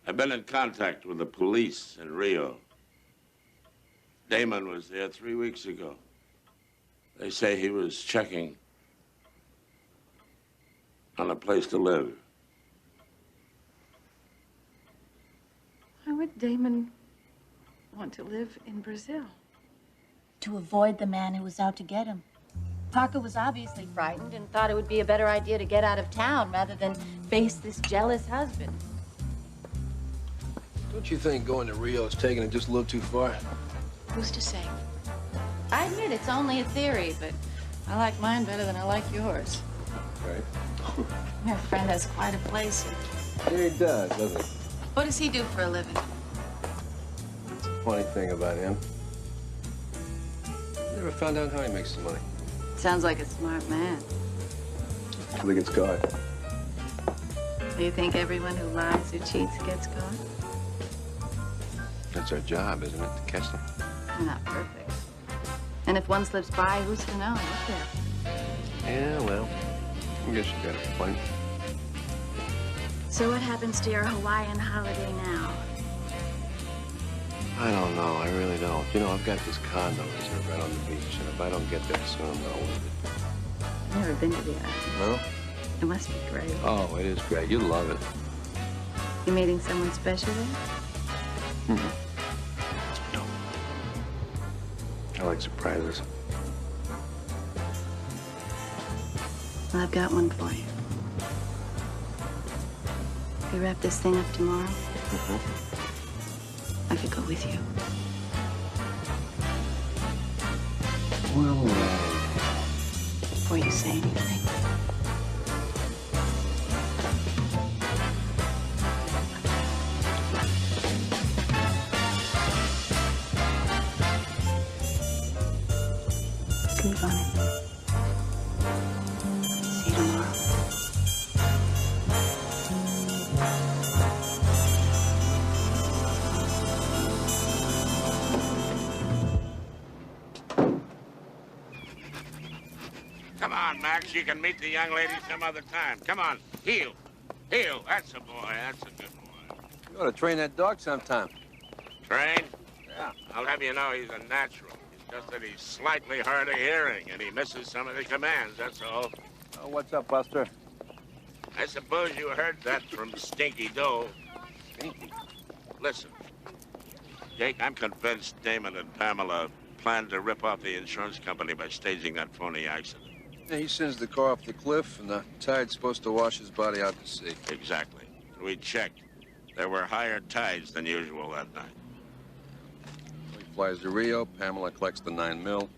I've been in contact with the police in Rio. Damon was there 3 weeks ago. They say he was checking on a place to live. Why would Damon want to live in Brazil? To avoid the man who was out to get him. Parker was obviously frightened and thought it would be a better idea to get out of town rather than face this jealous husband. Don't you think going to Rio is taking it just a little too far? Who's to say? I admit it's only a theory, but I like mine better than I like yours. Right. Your friend has quite a place. Yeah, he does, doesn't he? What does he do for a living? Funny thing about him. Never found out how he makes his money. Sounds like a smart man. I think it's God. Do you think everyone who lies or cheats gets caught? That's our job, isn't it, to catch them? They're not perfect. And if one slips by, who's to know? Look there. Yeah, well, I guess you got a point. So what happens to your Hawaiian holiday now? I don't know. I really don't. You know, I've got this condo reserved right on the beach, and if I don't get there soon, I'll lose it. I've never been to the island. Well? It must be great. Oh, it is great. You'll love it. You meeting someone special there? No. I like surprises. Well, I've got one for you. If we wrap this thing up tomorrow, I could go with you. Well, Before you say anything. Sleep on it. See you tomorrow. relax. You can meet the young lady some other time. Come on, heel. Heel, that's a boy. That's a good boy. You ought to train that dog sometime. Train? Yeah. I'll have you know he's a natural. It's just that he's slightly hard of hearing, and he misses some of the commands, that's all. Oh, what's up, Buster? I suppose you heard that from Stinky Doe. Stinky? Listen, Jake, I'm convinced Damon and Pamela planned to rip off the insurance company by staging that phony accident. Yeah, he sends the car off the cliff, and the tide's supposed to wash his body out to sea. Exactly. We checked. There were higher tides than usual that night. He flies to Rio, Pamela collects the 9 mil,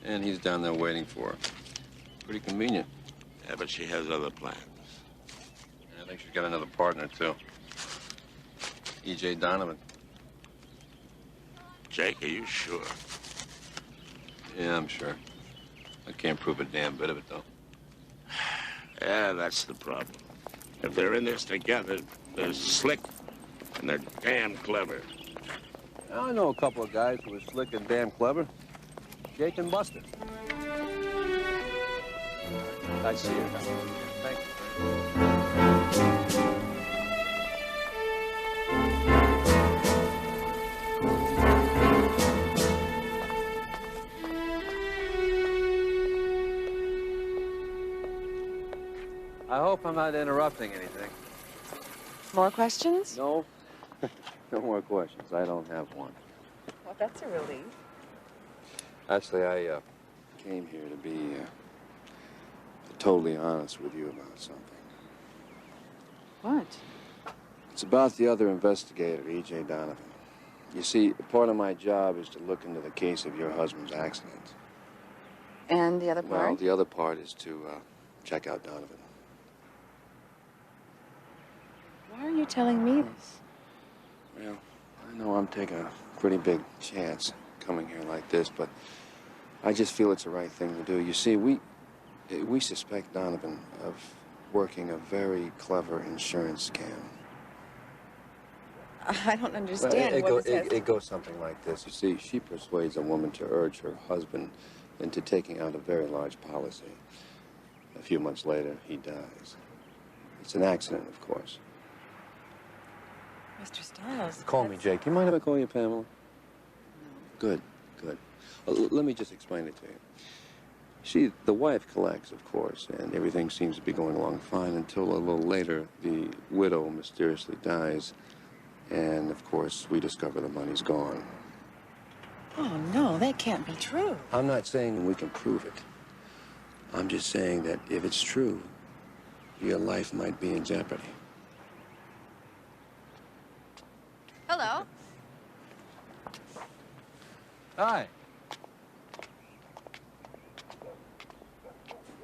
and he's down there waiting for her. Pretty convenient. Yeah, but she has other plans. Yeah, I think she's got another partner, too. E.J. Donovan. Jake, are you sure? Yeah, I'm sure. I can't prove a damn bit of it, though. Yeah, that's the problem. If they're in this together, they're slick and they're damn clever. I know a couple of guys who are slick and damn clever. Jake and Buster. I see you. Thank you. I hope I'm not interrupting anything. More questions? No. No more questions. I don't have one. Well, that's a relief. Actually, I came here to be totally honest with you about something. What? It's about the other investigator, E.J. Donovan. You see, part of my job is to look into the case of your husband's accident. And the other part? Well, the other part is to check out Donovan. Why are you telling me this? Well, I know I'm taking a pretty big chance coming here like this, but I just feel it's the right thing to do. You see, we suspect Donovan of working a very clever insurance scam. I don't understand what this has... It goes something like this. You see, she persuades a woman to urge her husband into taking out a very large policy. A few months later, he dies. It's an accident, of course. Mr. Stiles... Call me, Jake. You mind if I call you Pamela? Good, good. Let me just explain it to you. See, the wife collects, of course, and everything seems to be going along fine until a little later, the widow mysteriously dies, and, of course, we discover the money's gone. Oh, no, that can't be true. I'm not saying we can prove it. I'm just saying that if it's true, your life might be in jeopardy. Hello. Hi.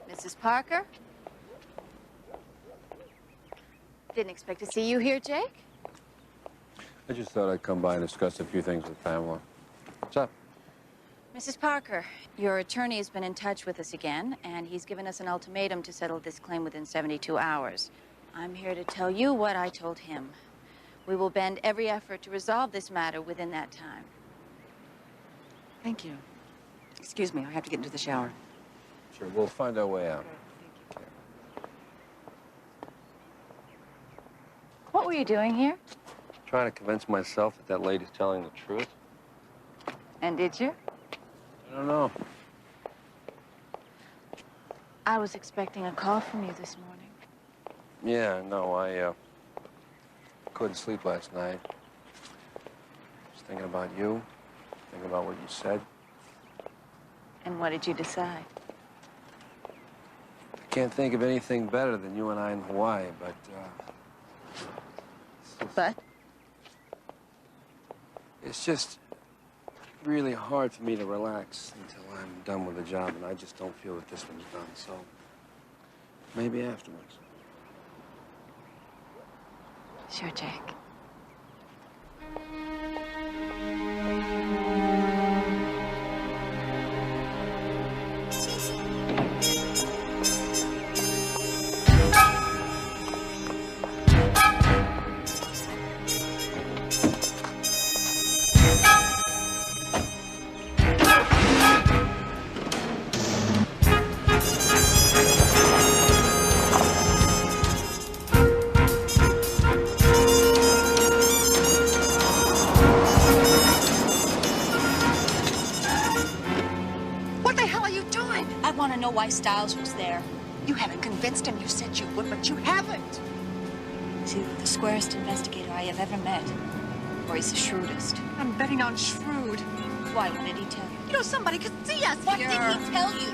Mrs. Parker? Didn't expect to see you here, Jake. I just thought I'd come by and discuss a few things with Pamela. What's up? Mrs. Parker, your attorney has been in touch with us again, and he's given us an ultimatum to settle this claim within 72 hours. I'm here to tell you what I told him. We will bend every effort to resolve this matter within that time. Thank you. Excuse me, I have to get into the shower. Sure, we'll find our way out. What were you doing here? Trying to convince myself that that lady's telling the truth. And did you? I don't know. I was expecting a call from you this morning. Yeah, no, I couldn't sleep last night. Just thinking about you, thinking about what you said. And what did you decide? I can't think of anything better than you and I in Hawaii, but, But? It's just really hard for me to relax until I'm done with the job, and I just don't feel that this one's done, so maybe afterwards. Sure, Jake. Stiles was there. You haven't convinced him. You said you would, but you haven't. He's either the squarest investigator I have ever met, or he's the shrewdest. I'm betting on shrewd. Why? What did he tell you? You know, somebody could see us What here. did he tell you?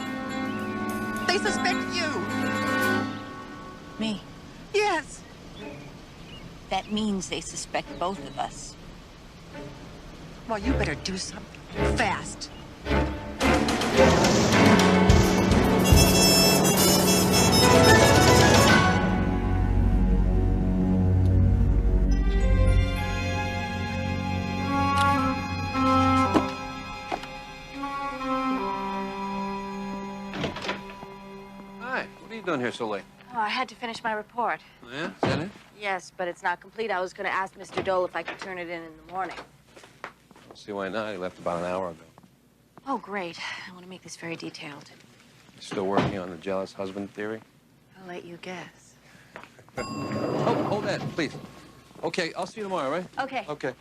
They suspect you. Me? Yes. That means they suspect both of us. Well, you better do something fast. Hi, what are you doing here so late? Oh, I had to finish my report. Oh, yeah? Is that it? Yes, but it's not complete. I was going to ask Mr. Dole if I could turn it in the morning. Don't see why not. He left about an hour ago. Oh, great. I want to make this very detailed. You still working on the jealous husband theory? I'll let you guess. Oh, hold that, please. Okay, I'll see you tomorrow, right? Okay. Okay.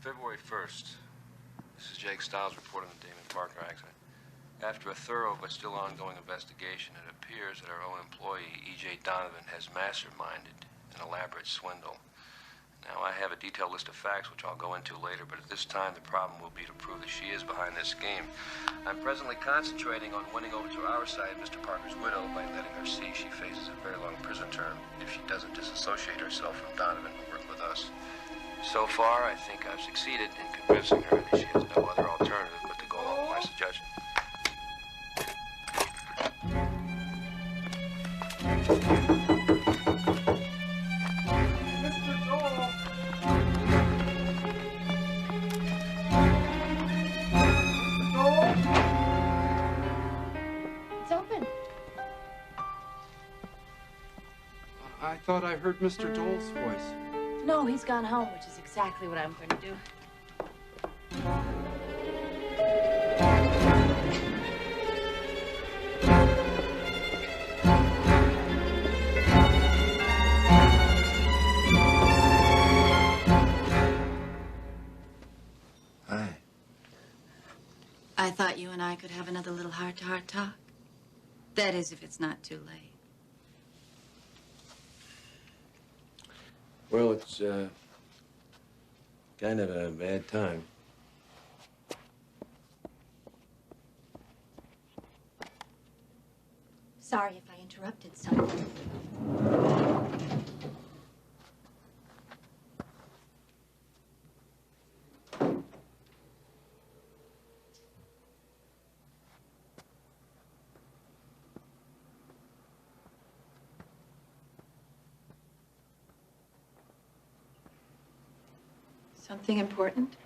February 1st. This is Jake Stiles reporting the Damon Parker accident. After a thorough but still ongoing investigation, it appears that our own employee, E.J. Donovan, has masterminded an elaborate swindle. Now, I have a detailed list of facts, which I'll go into later, but at this time, the problem will be to prove that she is behind this scheme. I'm presently concentrating on winning over to our side Mr. Parker's widow by letting her see she faces a very long prison term if she doesn't disassociate herself from Donovan and work with us. So far, I think I've succeeded in convincing her that she has no other alternative but to go along with my suggestion. Mr. Dole! Mr. Dole! It's open. I thought I heard Mr. Dole's voice. No, he's gone home, which is exactly what I'm going to do. Hi. I thought you and I could have another little heart-to-heart talk. That is, if it's not too late. Well, it's, kind of a bad time. Sorry if I interrupted something. Something important?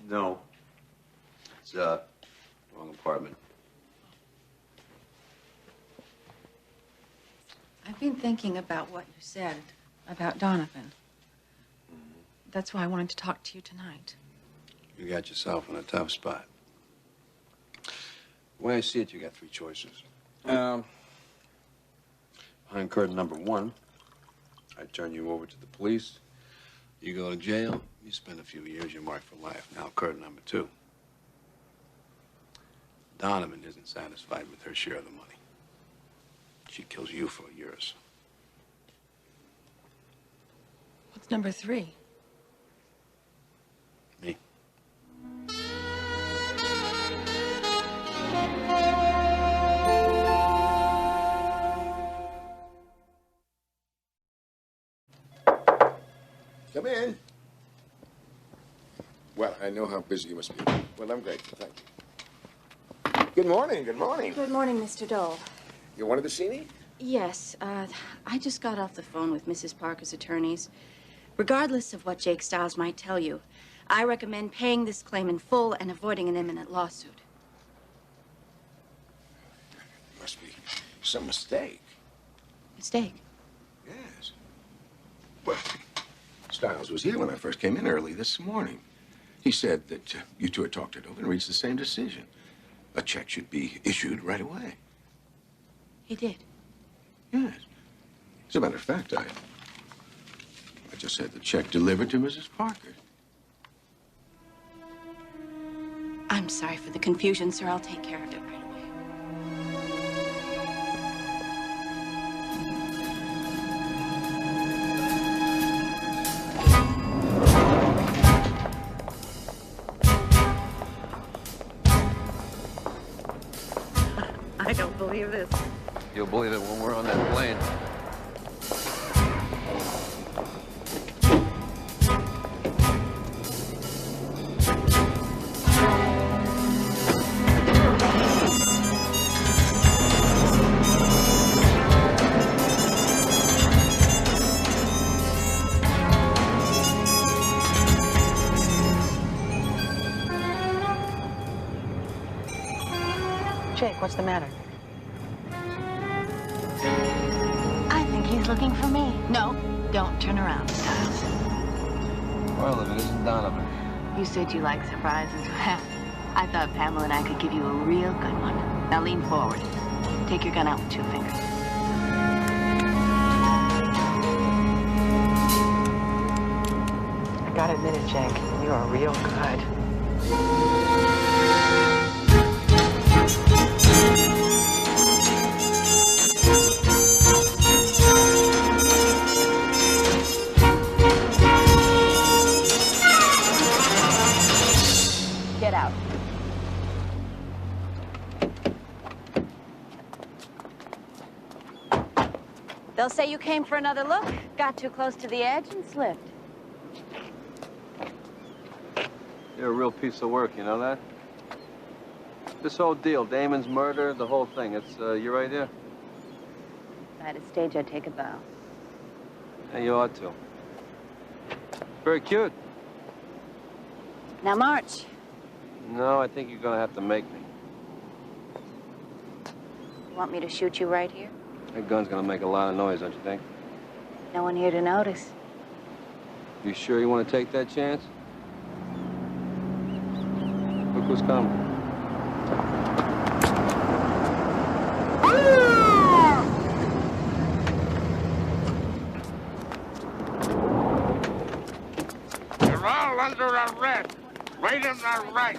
No. It's, wrong apartment. I've been thinking about what you said about Donovan. That's why I wanted to talk to you tonight. You got yourself in a tough spot. The way I see it, you got three choices. Behind curtain number one, I turn you over to the police. You go to jail, you spend a few years, you're marked for life. Now, curtain number two. Donovan isn't satisfied with her share of the money. She kills you for yours. What's number three? Me. Come in. Well, I know how busy you must be. Well, I'm grateful. Thank you. Good morning. Good morning. Good morning, Mr. Dole. You wanted to see me? Yes, I just got off the phone with Mrs. Parker's attorneys. Regardless of what Jake Stiles might tell you, I recommend paying this claim in full and avoiding an imminent lawsuit. Must be some mistake. Mistake? Yes. Well, Stiles was here when I first came in early this morning. He said that you two had talked it over and reached the same decision. A check should be issued right away. He did? Yes. As a matter of fact, I just had the check delivered to Mrs. Parker. I'm sorry for the confusion, sir. I'll take care of it right away. I don't believe this. You'll believe it when we're on that plane. Jake, what's the matter? I think he's looking for me. No, don't turn around, Stiles. Well, if it isn't Donovan. You said you like surprises. I thought Pamela and I could give you a real good one. Now lean forward. Take your gun out with 2 fingers. I gotta admit it, Jake. You are real good. Get out. They'll say you came for another look, got too close to the edge and slipped. You're a real piece of work, you know that? This whole deal, Damon's murder, the whole thing, it's your idea? If I had a stage, I'd take a bow. Yeah, you ought to. Very cute. Now march. No, I think you're gonna have to make me. You want me to shoot you right here? That gun's gonna make a lot of noise, don't you think? No one here to notice. You sure you want to take that chance? Look who's coming. You're all under arrest. Right and the right.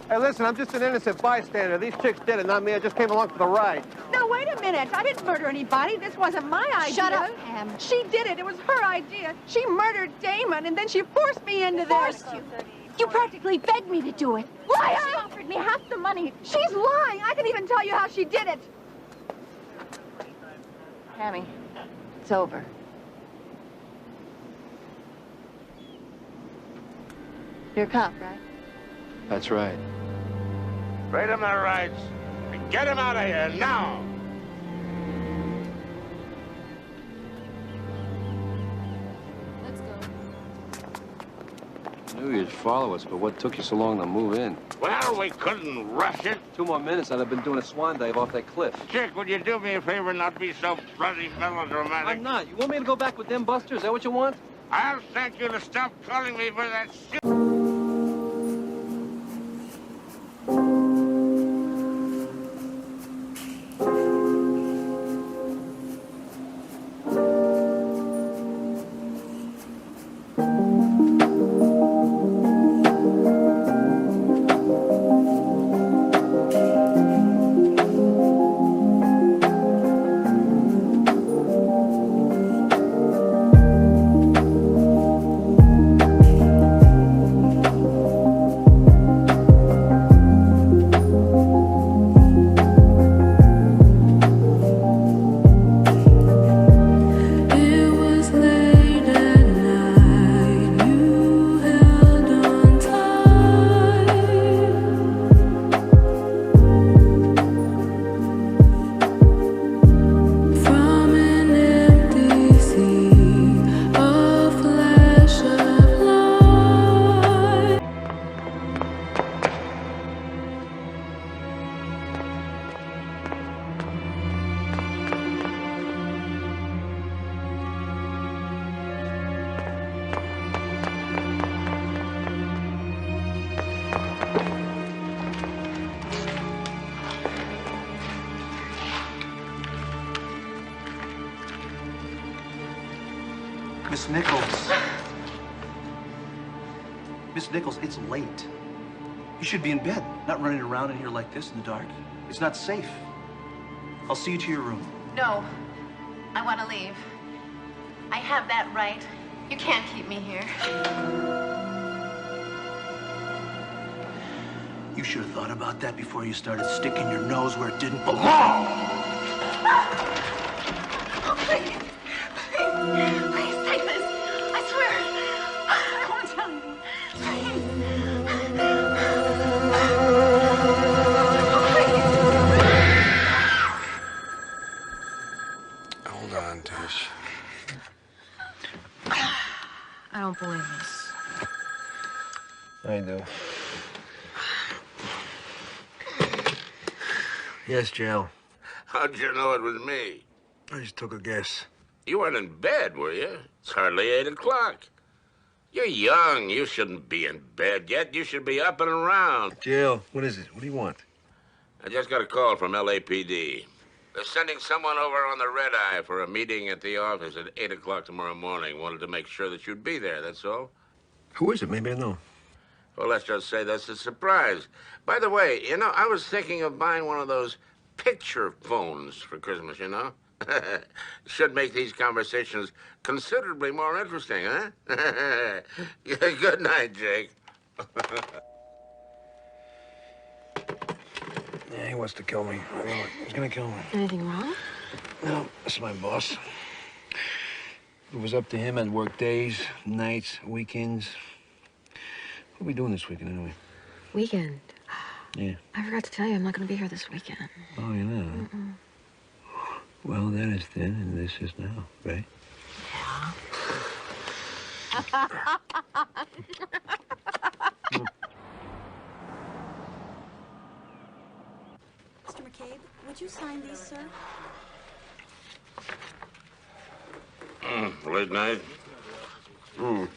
Hey, listen, I'm just an innocent bystander. These chicks did it, not me. I just came along for the ride. No, wait a minute. I didn't murder anybody. This wasn't my idea. Shut up, Pam. She did it. It was her idea. She murdered Damon, and then she forced me into this. Forced you? You practically begged me to do it. Liar! She offered me half the money. She's lying. I can even tell you how she did it. Tammy, it's over. You're a cop, right? That's right. Right on the right. And get him out of here now. Let's go. I knew you'd follow us, but what took you so long to move in? Well, we couldn't rush it. 2 more minutes, and I've been doing a swan dive off that cliff. Chick, would you do me a favor and not be so bloody melodramatic? I'm not. You want me to go back with them busters? Is that what you want? I'll thank you to stop calling me for that shit. Nichols. Miss Nichols, it's late. You should be in bed, not running around in here like this in the dark. It's not safe. I'll see you to your room. No, I want to leave. I have that right. You can't keep me here. You should have thought about that before you started sticking your nose where it didn't belong. Please, please take this. I swear. I won't tell you. Hold on, Tish. I don't believe this. I do. Yes, Joe. How'd you know it was me? I just took a guess. You weren't in bed, were you? It's hardly 8 o'clock. You're young. You shouldn't be in bed yet. You should be up and around. Jill, what is it? What do you want? I just got a call from LAPD. They're sending someone over on the red eye for a meeting at the office at 8 o'clock tomorrow morning. Wanted to make sure that you'd be there, that's all. Who is it? Maybe I know. Well, let's just say that's a surprise. By the way, you know, I was thinking of buying one of those picture phones for Christmas, you know? Should make these conversations considerably more interesting, huh? Good night, Jake. Yeah, he wants to kill me. I know it. He's gonna kill me. Anything wrong? No, that's my boss. If it was up to him, I'd work days, nights, weekends. What are we doing this weekend, anyway? Weekend. Yeah. I forgot to tell you, I'm not going to be here this weekend. Oh, you're not? Mm-mm. Well, that is then, and this is now, right? Mr. McCabe, would you sign these, sir? Late night? No,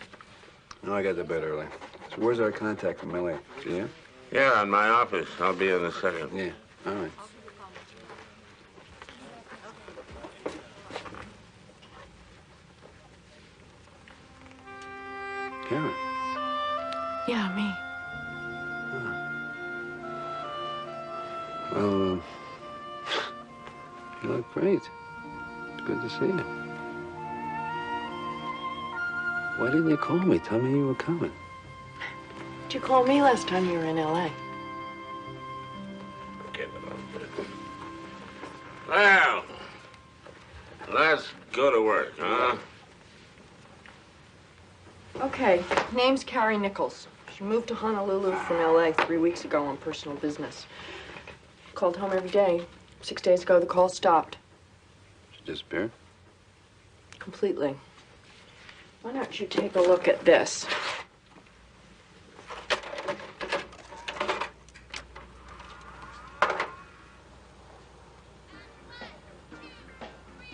I got to bed early. So where's our contact from LA? See you? Yeah, in my office. I'll be in a second. Yeah, all right. Karen. Yeah, me. Well, you look great. Good to see you. Why didn't you call me? Tell me you were coming. Did you call me last time you were in L.A.? Okay, but I'll do it. Well, let's go to work, huh? Okay, name's Carrie Nichols. She moved to Honolulu from L.A. 3 weeks ago on personal business. Called home every day. 6 days ago, the call stopped. She disappeared? Completely. Why don't you take a look at this?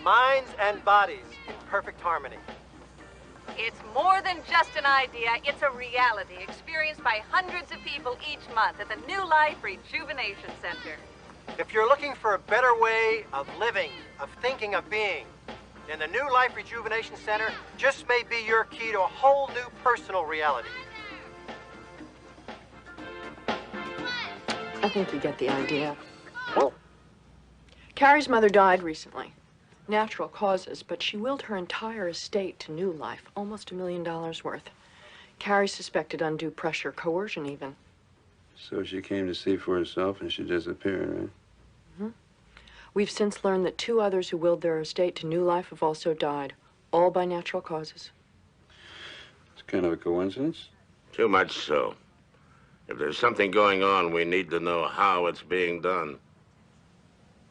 Minds and bodies in perfect harmony. It's more than just an idea. It's a reality experienced by hundreds of people each month at the New Life Rejuvenation Center. If you're looking for a better way of living, of thinking, of being, then the New Life Rejuvenation Center just may be your key to a whole new personal reality. I think you get the idea. Carrie's mother died recently. Natural causes, but she willed her entire estate to New Life, almost $1 million worth. Carrie suspected undue pressure, coercion even. So she came to see for herself and she disappeared, right? We've since learned that 2 others who willed their estate to New Life have also died, all by natural causes. It's kind of a coincidence. Too much so. If there's something going on, we need to know how it's being done.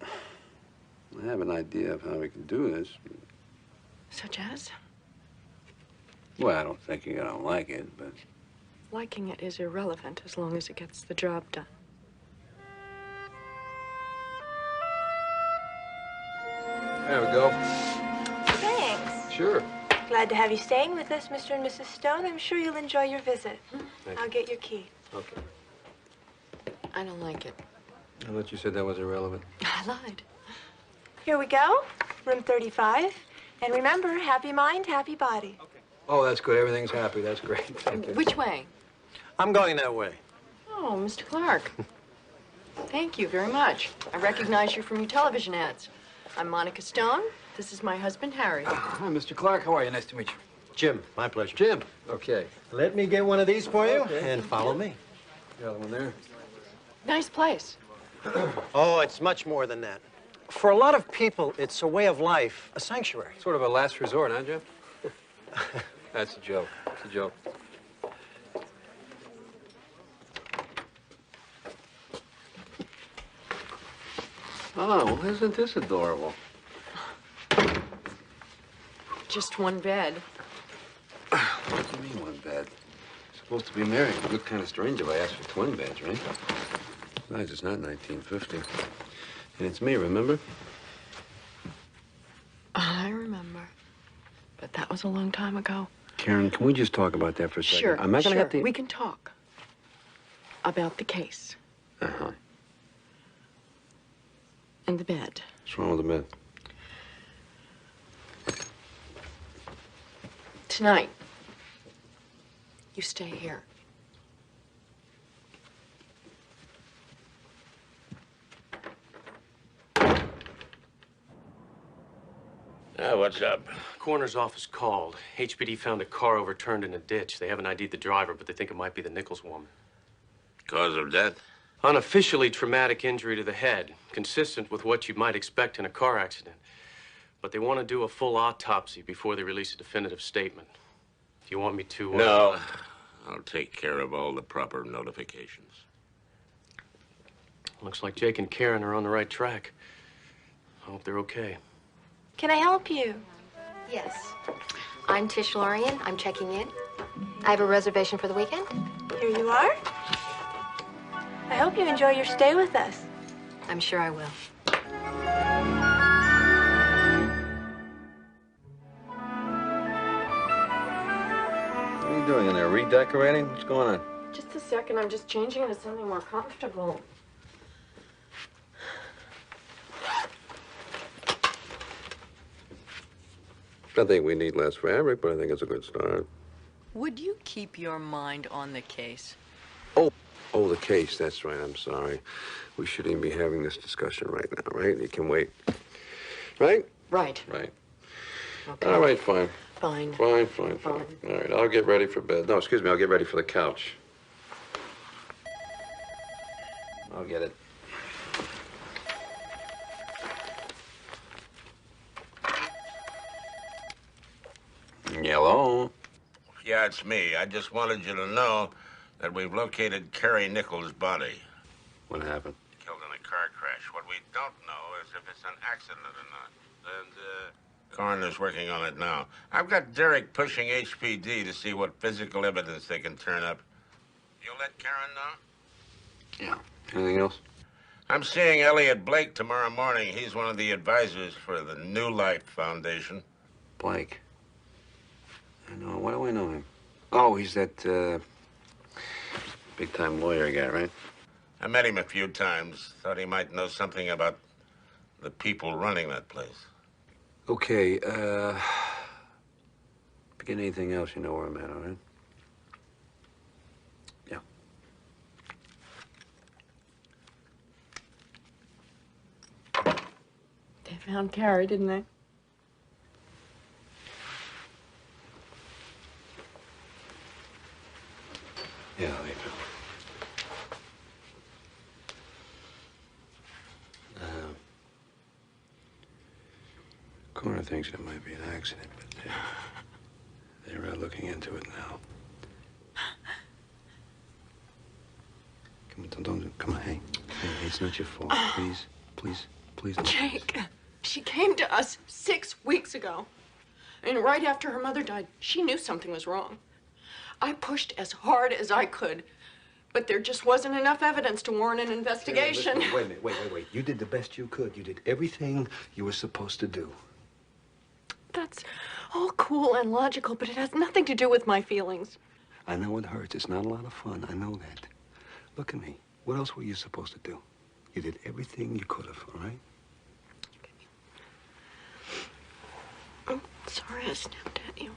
I have an idea of how we can do this. Such as? Well, I don't think you're gonna like it, but... Liking it is irrelevant as long as it gets the job done. There we go. Thanks. Sure. Glad to have you staying with us, Mr. and Mrs. Stone. I'm sure you'll enjoy your visit. Thank I'll you. get your key. Okay. I don't like it. I thought you said that was irrelevant. I lied. Here we go. Room 35. And remember, happy mind, happy body. Okay. Oh, that's good. Everything's happy. That's great. Thank you. Which way? I'm going that way. Oh, Mr. Clark. Thank you very much. I recognize you from your television ads. I'm Monica Stone. This is my husband, Harry. Hi, Mr. Clark. How are you? Nice to meet you. Jim, my pleasure. Jim. Okay. Let me get one of these for you and follow me. The other one there. Nice place. Oh, it's much more than that. For a lot of people, it's a way of life, a sanctuary. Sort of a last resort, huh, Jim? That's a joke. It's a joke. Oh, well, isn't this adorable? Just one bed. What do you mean, one bed? Supposed to be married. It'd look kind of strange if I asked for twin beds, right? Besides, it's not 1950. And it's me, remember? I remember. But that was a long time ago. Karen, can we just talk about that for a second? Sure, I'm not gonna sure. have to... We can talk about the case Uh-huh. and the bed. What's wrong with the bed? Tonight, you stay here. What's up? Coroner's office called. HPD found a car overturned in a ditch. They haven't ID'd the driver, but they think it might be the Nichols woman. Cause of death? Unofficially traumatic injury to the head, consistent with what you might expect in a car accident. But they want to do a full autopsy before they release a definitive statement. Do you want me to... No. I'll take care of all the proper notifications. Looks like Jake and Karen are on the right track. I hope they're okay. Can I help you? Yes. I'm Tish Lorian. I'm checking in. I have a reservation for the weekend. Here you are. I hope you enjoy your stay with us. I'm sure I will. What are you doing in there? Redecorating? What's going on? Just a second. I'm just changing into something more comfortable. I think we need less fabric, but I think it's a good start. Would you keep your mind on the case? Oh, the case. That's right. I'm sorry. We shouldn't even be having this discussion right now, right? You can wait. Right? Right. Right. Okay. All right, fine. Fine. Fine. All right, I'll get ready for bed. No, excuse me, I'll get ready for the couch. I'll get it. Hello? Yeah, it's me. I just wanted you to know that we've located Carrie Nichols' body. What happened? Killed in a car crash. What we don't know is if it's an accident or not. And, coroner's working on it now. I've got Derek pushing HPD to see what physical evidence they can turn up. You'll let Karen know? Yeah. Anything else? I'm seeing Elliot Blake tomorrow morning. He's one of the advisors for the New Life Foundation. Blake. I know. Why do I know him? Oh, he's that, big-time lawyer guy, right? I met him a few times. Thought he might know something about the people running that place. Okay, forget anything else, you know where I'm at, all right? Yeah. They found Carrie, didn't they? Yeah, they do. Coroner thinks it might be an accident, but they're looking into it now. Come on, don't, come on, hey, it's not your fault. Please. Don't. Jake, she came to us 6 weeks ago. And right after her mother died, she knew something was wrong. I pushed as hard as I could, but there just wasn't enough evidence to warrant an investigation. Wait a minute, wait. You did the best you could. You did everything you were supposed to do. That's all cool and logical, but it has nothing to do with my feelings. I know it hurts. It's not a lot of fun. I know that. Look at me. What else were you supposed to do? You did everything you could have, all right? I'm sorry I snapped at you.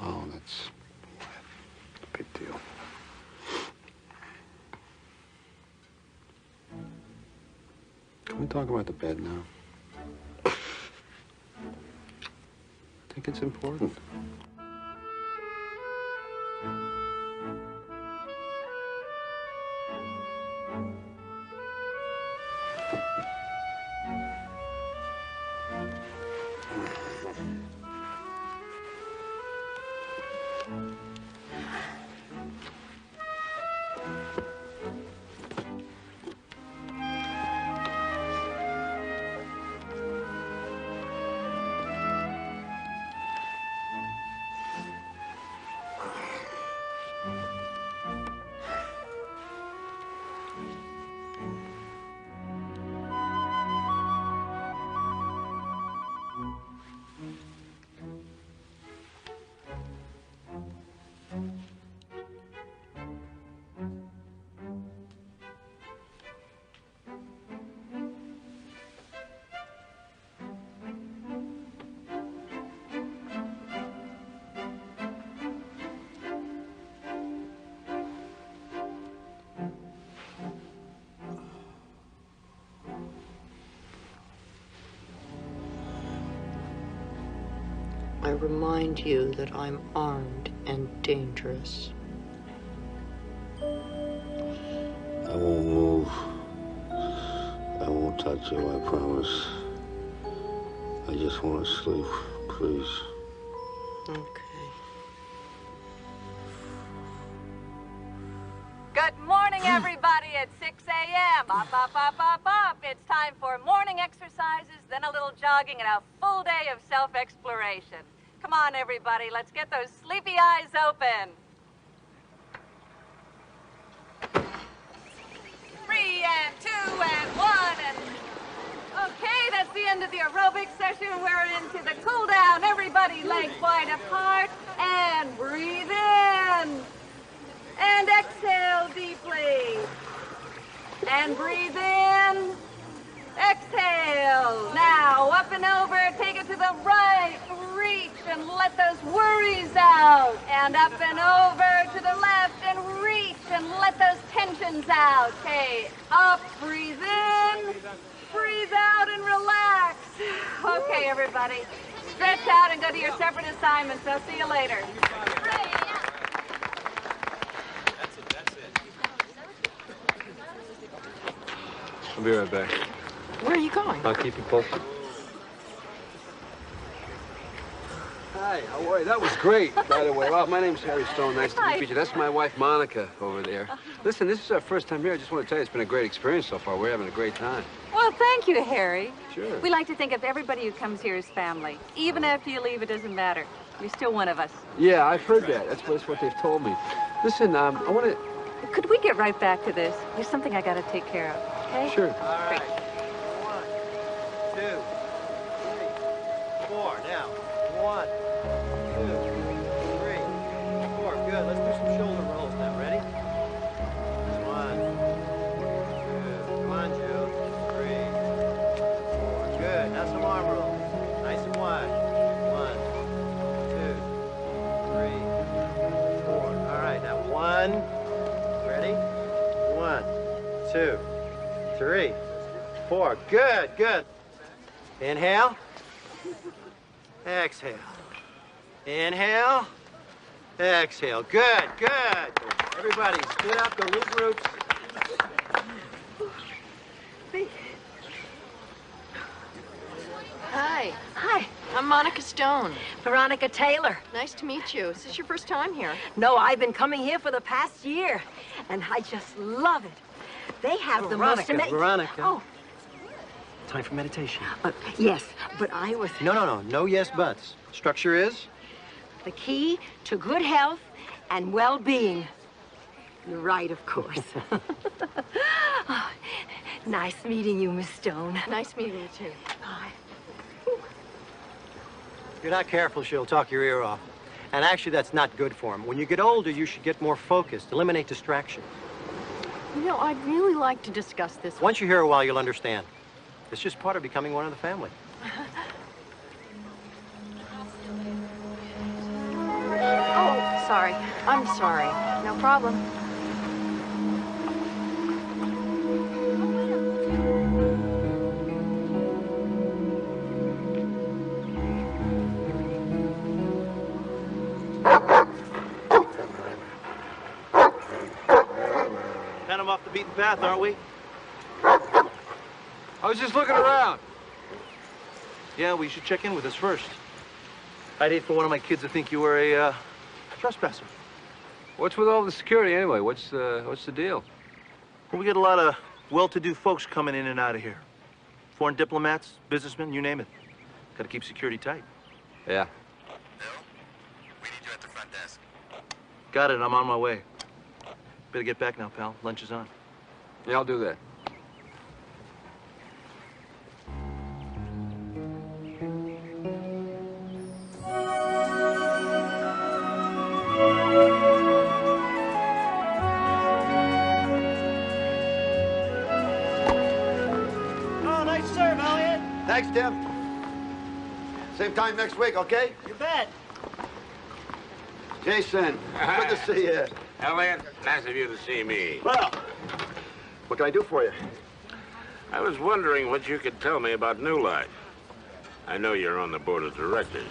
Oh, that's a big deal. Can we talk about the bed now? I think it's important. I remind you that I'm armed and dangerous. I won't move. I won't touch you, I promise. I just want to sleep, please. Okay. Good morning, everybody. It's 6 a.m. Up, up, up, up, up. It's time for morning exercises, then a little jogging, and a full day of self-exploration. Come on, everybody. Let's get those sleepy eyes open. 3 and 2 and 1 and... Okay, that's the end of the aerobic session. We're into the cool down. Everybody legs wide apart and breathe in. And exhale deeply. And breathe in. Exhale. Now, up and over. Take it to the right. Reach and let those worries out. And up and over to the left and reach and let those tensions out. Okay, up, breathe in. Breathe out and relax. Okay, everybody. Stretch out and go to your separate assignments. I'll see you later. I'll be right back. Where are you going? I'll keep you posted. Hi, how are you? That was great, by the way. Well, my name's Harry Stone. Nice to meet you. That's my wife, Monica, over there. Listen, this is our first time here. I just want to tell you it's been a great experience so far. We're having a great time. Well, thank you, Harry. Sure. We like to think of everybody who comes here as family. Even after you leave, it doesn't matter. You're still one of us. Yeah, I've heard that. That's what they've told me. Listen, I want to... Could we get right back to this? There's something I got to take care of, okay? Sure. All right. 1, 2, 3, 4. Now, 1, 2, 3, 4. Good. Let's do some shoulder rolls now. Ready? 1, 2. Come on, Joe. 3, 4. Good. Now some arm rolls. Nice and wide. 1, 2, 3, 4. All right. Now 1. Ready? 1, 2, 3, 4. Good, good. Inhale. Exhale. Inhale. Exhale. Good, good. Everybody, split up, go loop groups. Hi. Hi. I'm Monica Stone. Veronica Taylor. Nice to meet you. Is this your first time here? No, I've been coming here for the past year, and I just love it. They have the most amazing... Veronica. Oh, Time for meditation. yes, but I was... No. No yes buts. Structure is? The key to good health and well-being. You're right, of course. Oh, nice meeting you, Miss Stone. Nice meeting you, too. Bye. If you're not careful, she'll talk your ear off. And actually, that's not good for him. When you get older, you should get more focused. Eliminate distraction. You know, I'd really like to discuss this. Once you're here a while, you'll understand. It's just part of becoming one of the family. sorry. I'm sorry. No problem. Kind of off the beaten path, aren't we? I was just looking around. Yeah, well, you should check in with us first. I'd hate for one of my kids to think you were a trespasser. What's with all the security anyway? What's the deal? Well, we get a lot of well-to-do folks coming in and out of here. Foreign diplomats, businessmen, you name it. Got to keep security tight. Yeah. We need you at the front desk. Got it. I'm on my way. Better get back now, pal. Lunch is on. Yeah, I'll do that. Oh, nice serve, Elliot. Thanks, Tim. Same time next week, okay? You bet. Jason, good to see you. Elliot, nice of you to see me. Well, what can I do for you? I was wondering what you could tell me about New Life. I know you're on the board of directors.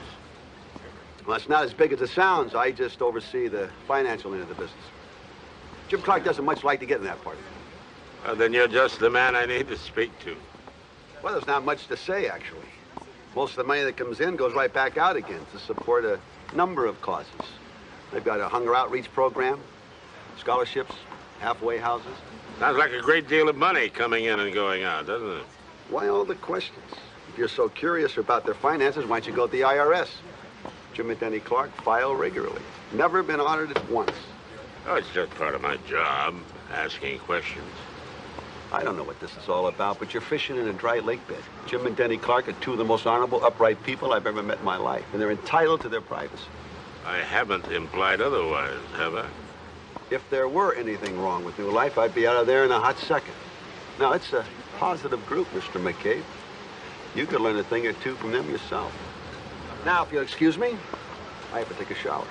Well, it's not as big as it sounds. I just oversee the financial end of the business. Jim Clark doesn't much like to get in that party. Then you're just the man I need to speak to. Well, there's not much to say, actually. Most of the money that comes in goes right back out again to support a number of causes. They've got a hunger outreach program, scholarships, halfway houses. Sounds like a great deal of money coming in and going out, doesn't it? Why all the questions? If you're so curious about their finances, why don't you go to the IRS? Jim and Denny Clark file regularly. Never been audited once. Oh, it's just part of my job, asking questions. I don't know what this is all about, but you're fishing in a dry lake bed. Jim and Denny Clark are two of the most honorable, upright people I've ever met in my life, and they're entitled to their privacy. I haven't implied otherwise, have I? If there were anything wrong with New Life, I'd be out of there in a hot second. Now, it's a positive group, Mr. McCabe. You could learn a thing or two from them yourself. Now, if you'll excuse me, I have to take a shower.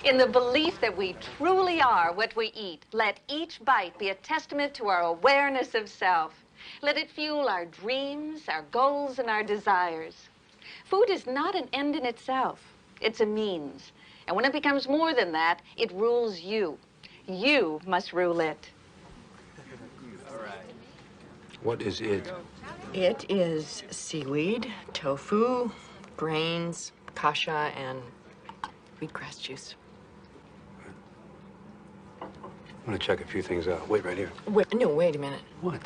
In the belief that we truly are what we eat, let each bite be a testament to our awareness of self. Let it fuel our dreams, our goals, and our desires. Food is not an end in itself. It's a means. And when it becomes more than that, it rules you. You must rule it. What is it? It is seaweed, tofu, grains, kasha, and wheatgrass juice. I'm gonna check a few things out. Wait right here. Wait a minute. What?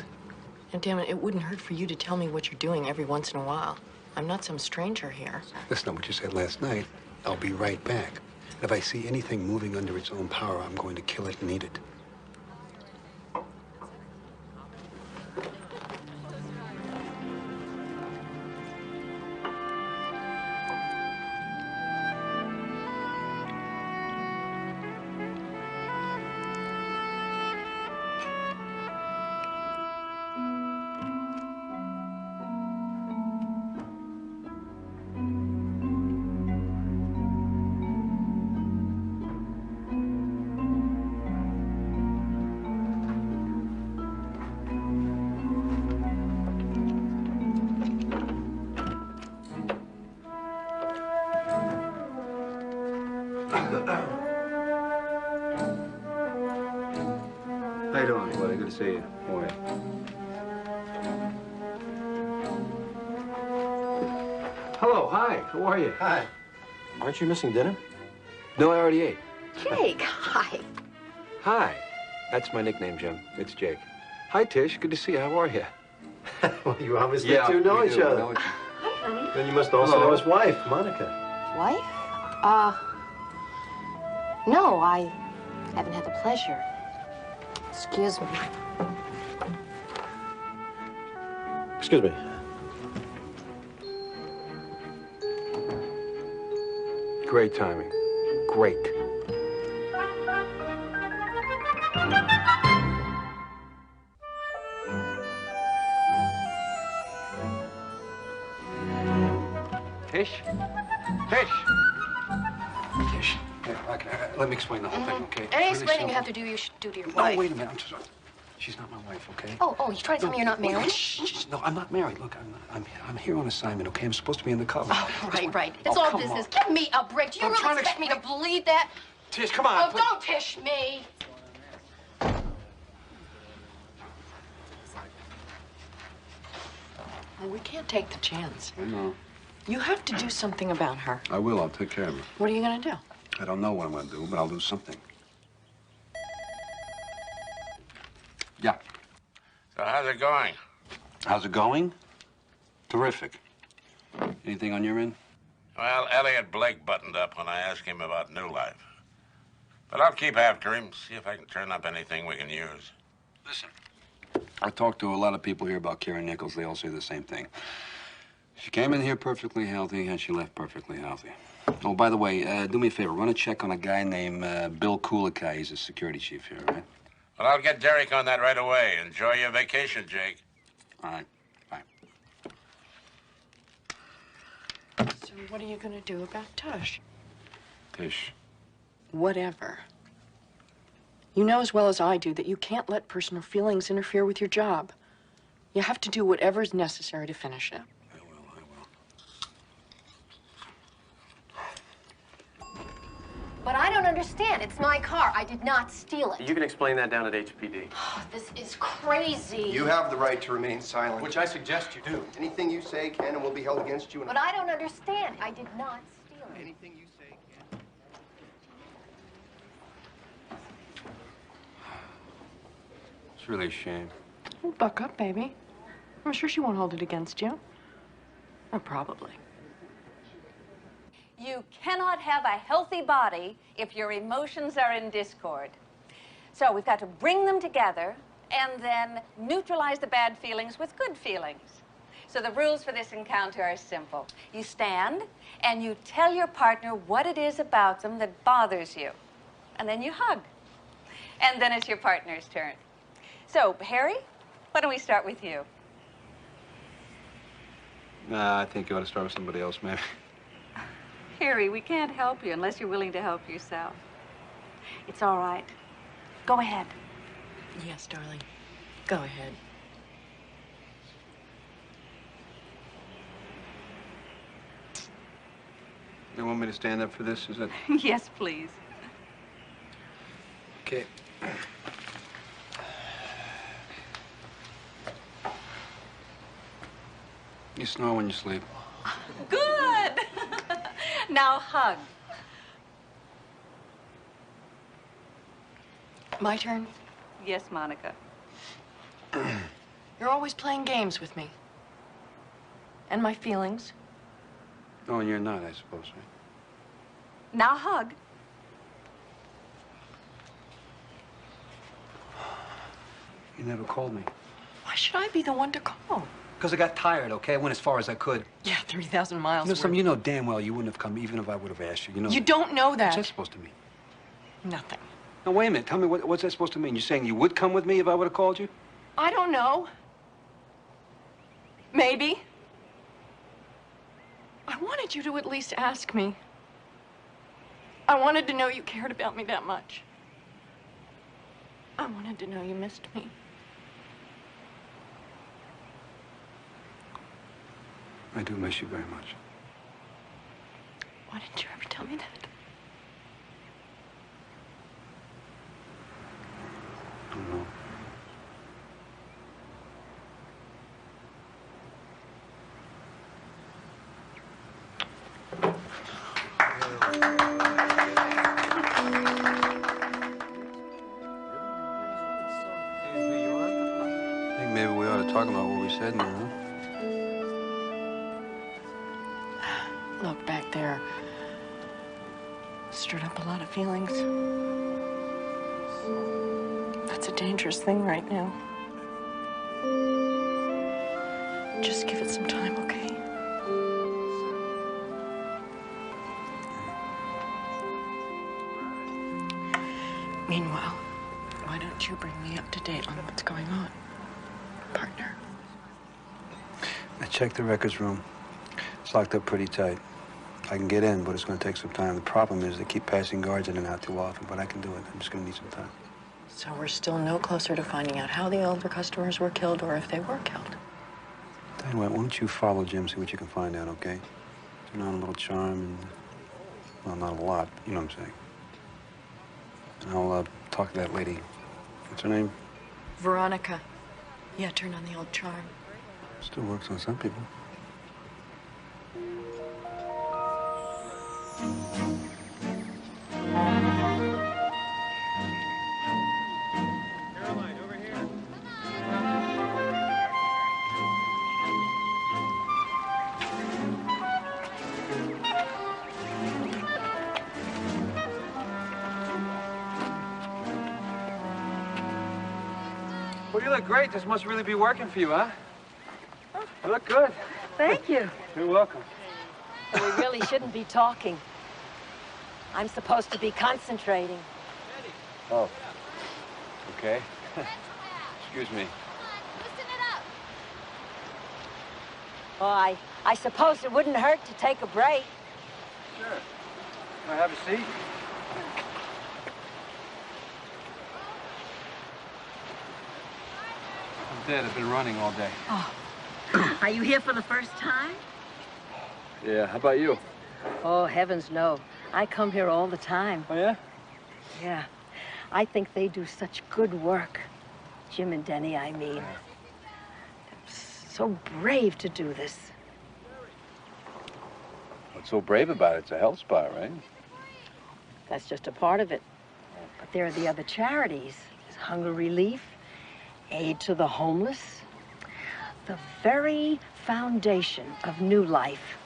And damn it, it wouldn't hurt for you to tell me what you're doing every once in a while. I'm not some stranger here. That's not what you said last night. I'll be right back. If I see anything moving under its own power, I'm going to kill it and eat it. How you doing, buddy? Good to see you. Boy. Hello, hi. How are you? Hi. Aren't you missing dinner? No, I already ate. Jake, hi. Hi. That's my nickname, Jim. It's Jake. Hi, Tish. Good to see you. How are you? Well, you obviously Yeah, two know we each do. other. Know each- Hi, honey. Then you must also Hello. know his wife, Monica. Wife? No, I haven't had the pleasure. Excuse me. Excuse me. Great timing. Great. Tish? Tish! Tish, here, let me explain the whole thing, okay? It's Any really explaining you simple. have to do, you should do to your No, wife. wait a minute. I'm just. She's not my wife, okay? Oh, you trying to tell me you're not married? No, I'm not married. Look, I'm here on assignment, okay? I'm supposed to be in the cover. Oh, right. It's Oh, all come business. on. Give me a break. Do you I'm really trying to expect me to believe that? Tish, come on. Oh, don't tish me. Well, we can't take the chance. I know. You have to do something about her. I will. I'll take care of her. What are you going to do? I don't know what I'm going to do, but I'll do something. Yeah. So how's it going? How's it going? Terrific. Anything on your end? Well, Elliot Blake buttoned up when I asked him about New Life. But I'll keep after him, see if I can turn up anything we can use. Listen, I talked to a lot of people here about Karen Nichols. They all say the same thing. She came in here perfectly healthy, and she left perfectly healthy. Oh, by the way, do me a favor. Run a check on a guy named Bill Kulikai. He's a security chief here, all right? Well, I'll get Derek on that right away. Enjoy your vacation, Jake. All right. Bye. So what are you going to do about Tush? Tish. Whatever. You know as well as I do that you can't let personal feelings interfere with your job. You have to do whatever is necessary to finish it. But I don't understand. It's my car. I did not steal it. You can explain that down at HPD. Oh, this is crazy. You have the right to remain silent. Which I suggest you do. Anything you say can and will be held against you. But I don't understand. I did not steal it. Anything you say can. It's really a shame. Well, buck up, baby. I'm sure she won't hold it against you. Or probably. You cannot have a healthy body if your emotions are in discord. So we've got to bring them together and then neutralize the bad feelings with good feelings. So the rules for this encounter are simple. You stand and you tell your partner what it is about them that bothers you. And then you hug. And then it's your partner's turn. So, Harry, why don't we start with you? Nah, I think you ought to start with somebody else, maybe. Harry, we can't help you unless you're willing to help yourself. It's all right. Go ahead. Yes, darling. Go ahead. You want me to stand up for this? Is it? Yes, please. Okay. You snore when you sleep. Good. Now hug. My turn? Yes, Monica. You're always playing games with me. And my feelings. Oh, and you're not, I suppose, right? Now hug. You never called me. Why should I be the one to call? Because I got tired, okay? I went as far as I could. Yeah, 3,000 miles. You know something? You know damn well you wouldn't have come even if I would have asked you. You know. You don't know that. What's that supposed to mean? Nothing. Now, wait a minute. Tell me, what's that supposed to mean? You're saying you would come with me if I would have called you? I don't know. Maybe. I wanted you to at least ask me. I wanted to know you cared about me that much. I wanted to know you missed me. I do miss you very much. Why didn't you ever tell me that? I don't know. I think maybe we ought to talk about what we said in there, huh? Look, back there. Stirred up a lot of feelings. That's a dangerous thing right now. Just give it some time, okay? Meanwhile, why don't you bring me up to date on what's going on, partner? I checked the records room. It's locked up pretty tight. I can get in, but it's going to take some time. The problem is they keep passing guards in and out too often, but I can do it. I'm just going to need some time. So we're still no closer to finding out how the older customers were killed or if they were killed. Tell you what, why don't you follow Jim, see what you can find out, okay? Turn on a little charm and, well, not a lot, but you know what I'm saying. And I'll talk to that lady. What's her name? Veronica. Yeah, turn on the old charm. Still works on some people. Well, you look great. This must really be working for you, huh? You look good. Thank you. You're welcome. We really shouldn't be talking. I'm supposed to be concentrating. Oh. Okay. Excuse me. Oh, I suppose it wouldn't hurt to take a break. Sure. Can I have a seat? I'm dead. I've been running all day. Oh. Are you here for the first time? Yeah. How about you? Oh, heavens no. I come here all the time. Oh, yeah? Yeah. I think they do such good work. Jim and Denny, I mean. They're so brave to do this. What's so brave about it? It's a health spa, right? That's just a part of it. But there are the other charities. There's hunger relief, aid to the homeless. The very foundation of New Life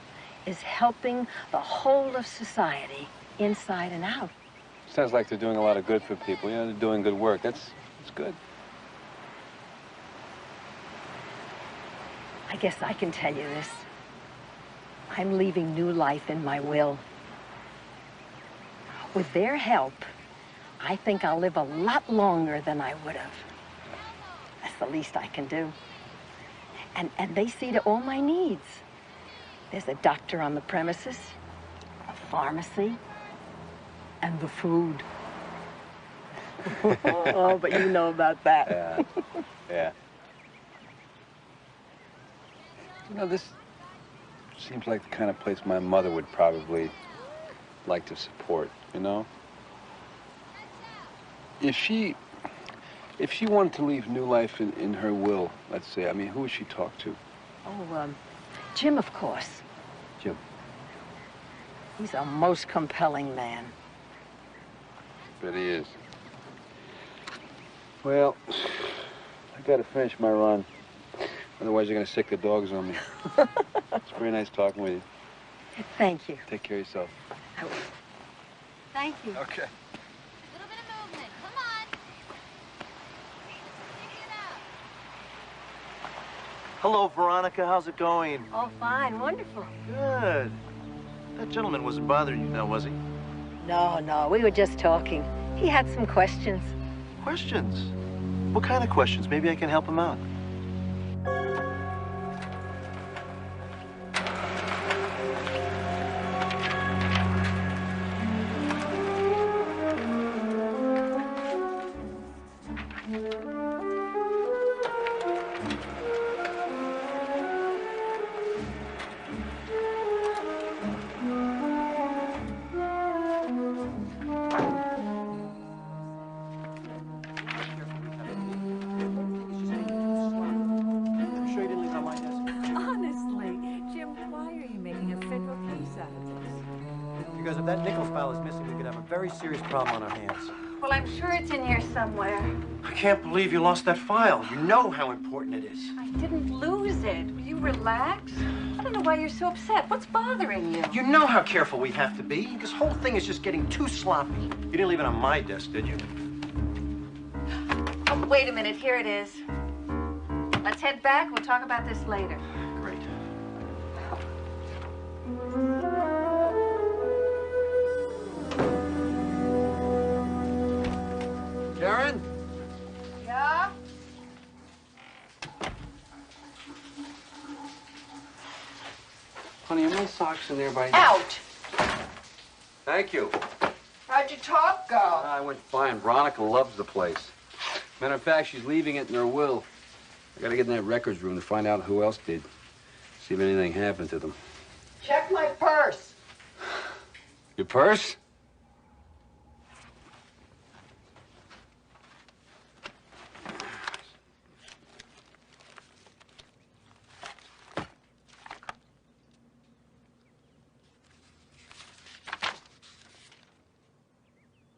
is helping the whole of society, inside and out. Sounds like they're doing a lot of good for people. You know, they're doing good work. That's good. I guess I can tell you this. I'm leaving New Life in my will. With their help, I think I'll live a lot longer than I would have. That's the least I can do. And they see to all my needs. There's a doctor on the premises, a pharmacy, and the food. Oh, but you know about that. Yeah. Yeah. You know, this seems like the kind of place my mother would probably like to support, you know? If she wanted to leave New Life in her will, let's say, I mean, who would she talk to? Oh, Jim, of course. Jim. He's a most compelling man. Bet he is. Well, I gotta finish my run. Otherwise, you're gonna sick the dogs on me. It's very nice talking with you. Thank you. Take care of yourself. I will. Thank you. Okay. Hello, Veronica. How's it going? Oh, fine. Wonderful. Good. That gentleman wasn't bothering you now, was he? No. We were just talking. He had some questions. Questions? What kind of questions? Maybe I can help him out. Because if that Nichols file is missing, we could have a very serious problem on our hands. Well, I'm sure it's in here somewhere. I can't believe you lost that file. You know how important it is. I didn't lose it. Will you relax? I don't know why you're so upset. What's bothering you? You know how careful we have to be. This whole thing is just getting too sloppy. You didn't leave it on my desk, did you? Oh, wait a minute. Here it is. Let's head back. We'll talk about this later. Great. Karen? Yeah? Honey, are my socks in there by... Out! Thank you. How'd your talk go? I went fine. Veronica loves the place. Matter of fact, she's leaving it in her will. I gotta get in that records room to find out who else did. See if anything happened to them. Check my purse. Your purse?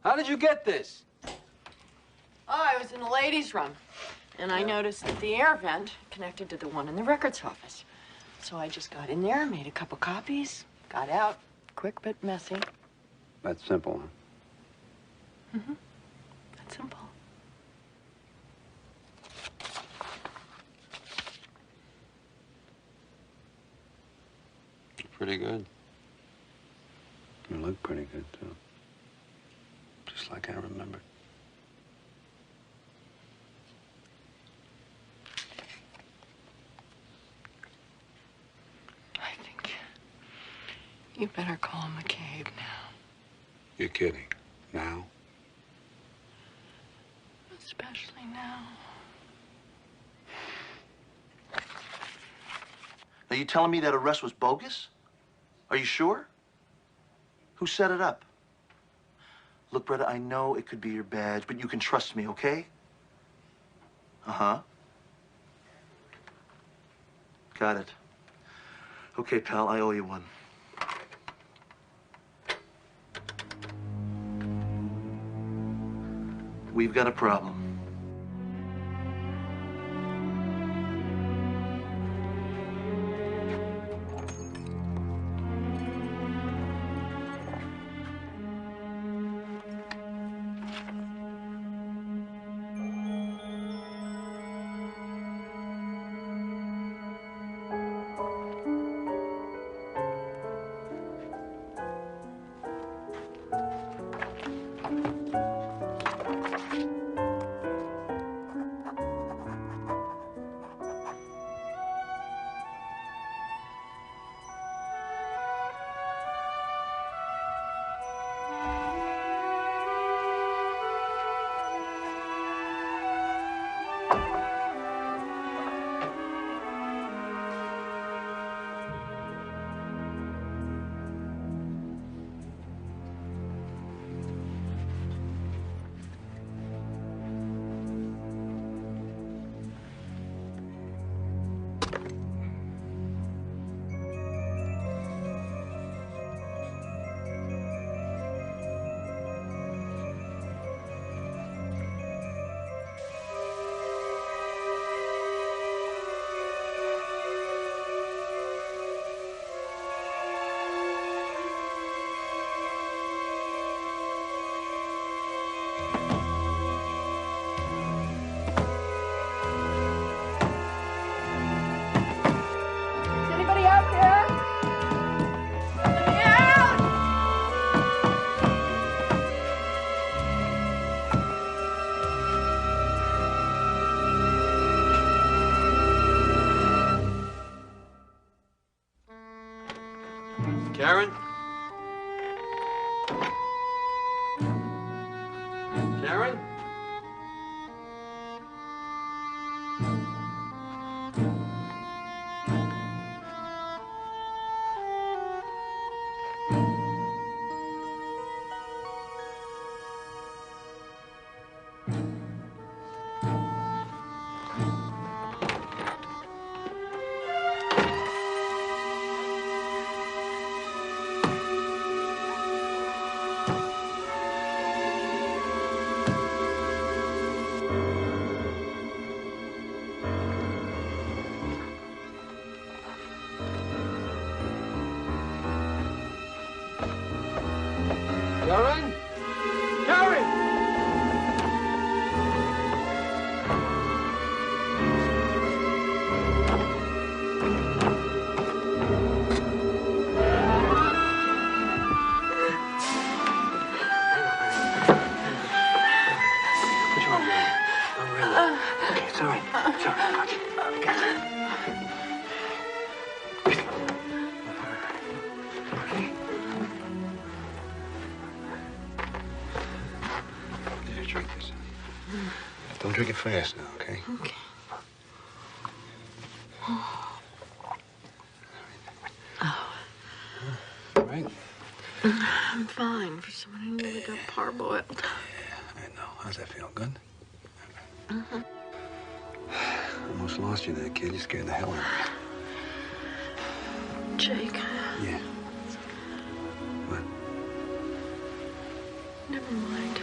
How did you get this? Oh, I was in the ladies' room, and I noticed that the air vent connected to the one in the records office. So I just got in there, made a couple copies, got out. Quick but messy. That's simple, huh? Mm-hmm. That's simple. Pretty good. You look pretty good, too. Just like I remember. I think you better call McCabe now. You're kidding. Now? Especially now. Are you telling me that arrest was bogus? Are you sure? Who set it up? Look, brother, I know it could be your badge, but you can trust me, okay? Uh-huh. Got it. Okay, pal, I owe you one. We've got a problem. Karen? Karen? Karen? Karen! drink this. Don't drink it fast now, okay? Okay. All right. I'm fine for someone who nearly got parboiled. I know. How's that feel? Good? Mm-hmm. Almost lost you there, kid. You scared the hell out of me. Jake. Yeah. What? Never mind.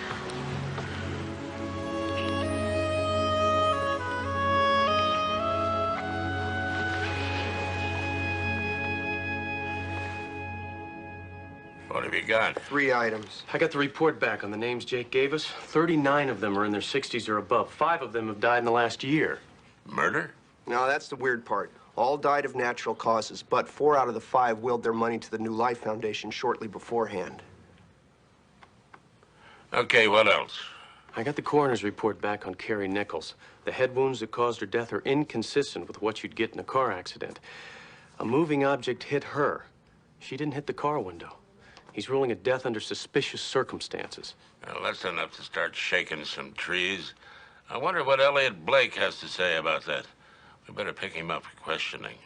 What have you got? 3 items. I got the report back on the names Jake gave us. 39 of them are in their 60s or above. 5 of them have died in the last year. Murder? No, that's the weird part. All died of natural causes, but 4 out of the 5 willed their money to the New Life Foundation shortly beforehand. Okay, what else? I got the coroner's report back on Carrie Nichols. The head wounds that caused her death are inconsistent with what you'd get in a car accident. A moving object hit her. She didn't hit the car window. He's ruling a death under suspicious circumstances. Well, that's enough to start shaking some trees. I wonder what Elliot Blake has to say about that. We better pick him up for questioning.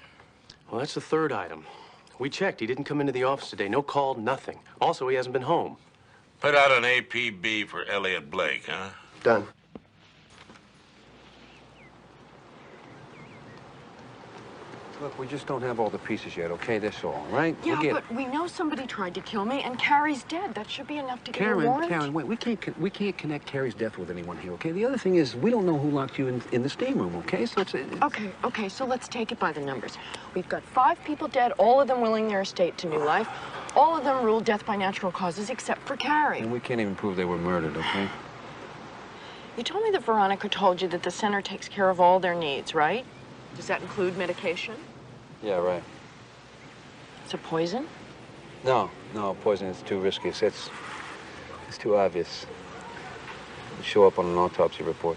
Well, that's the 3rd item. We checked. He didn't come into the office today. No call, nothing. Also, he hasn't been home. Put out an APB for Elliot Blake, huh? Done. Look, we just don't have all the pieces yet, okay? That's all right? Yeah, we'll get... but we know somebody tried to kill me, and Carrie's dead. That should be enough to get a warrant. Karen, wait. We can't connect Carrie's death with anyone here, okay? The other thing is, we don't know who locked you in the steam room, okay? So it's... Okay, so let's take it by the numbers. We've got 5 people dead, all of them willing their estate to New Life. All of them ruled death by natural causes, except for Carrie. And we can't even prove they were murdered, okay? You told me that Veronica told you that the center takes care of all their needs, right? Does that include medication? Yeah, right. It's a poison? No, poison is too risky. It's too obvious. It'll show up on an autopsy report.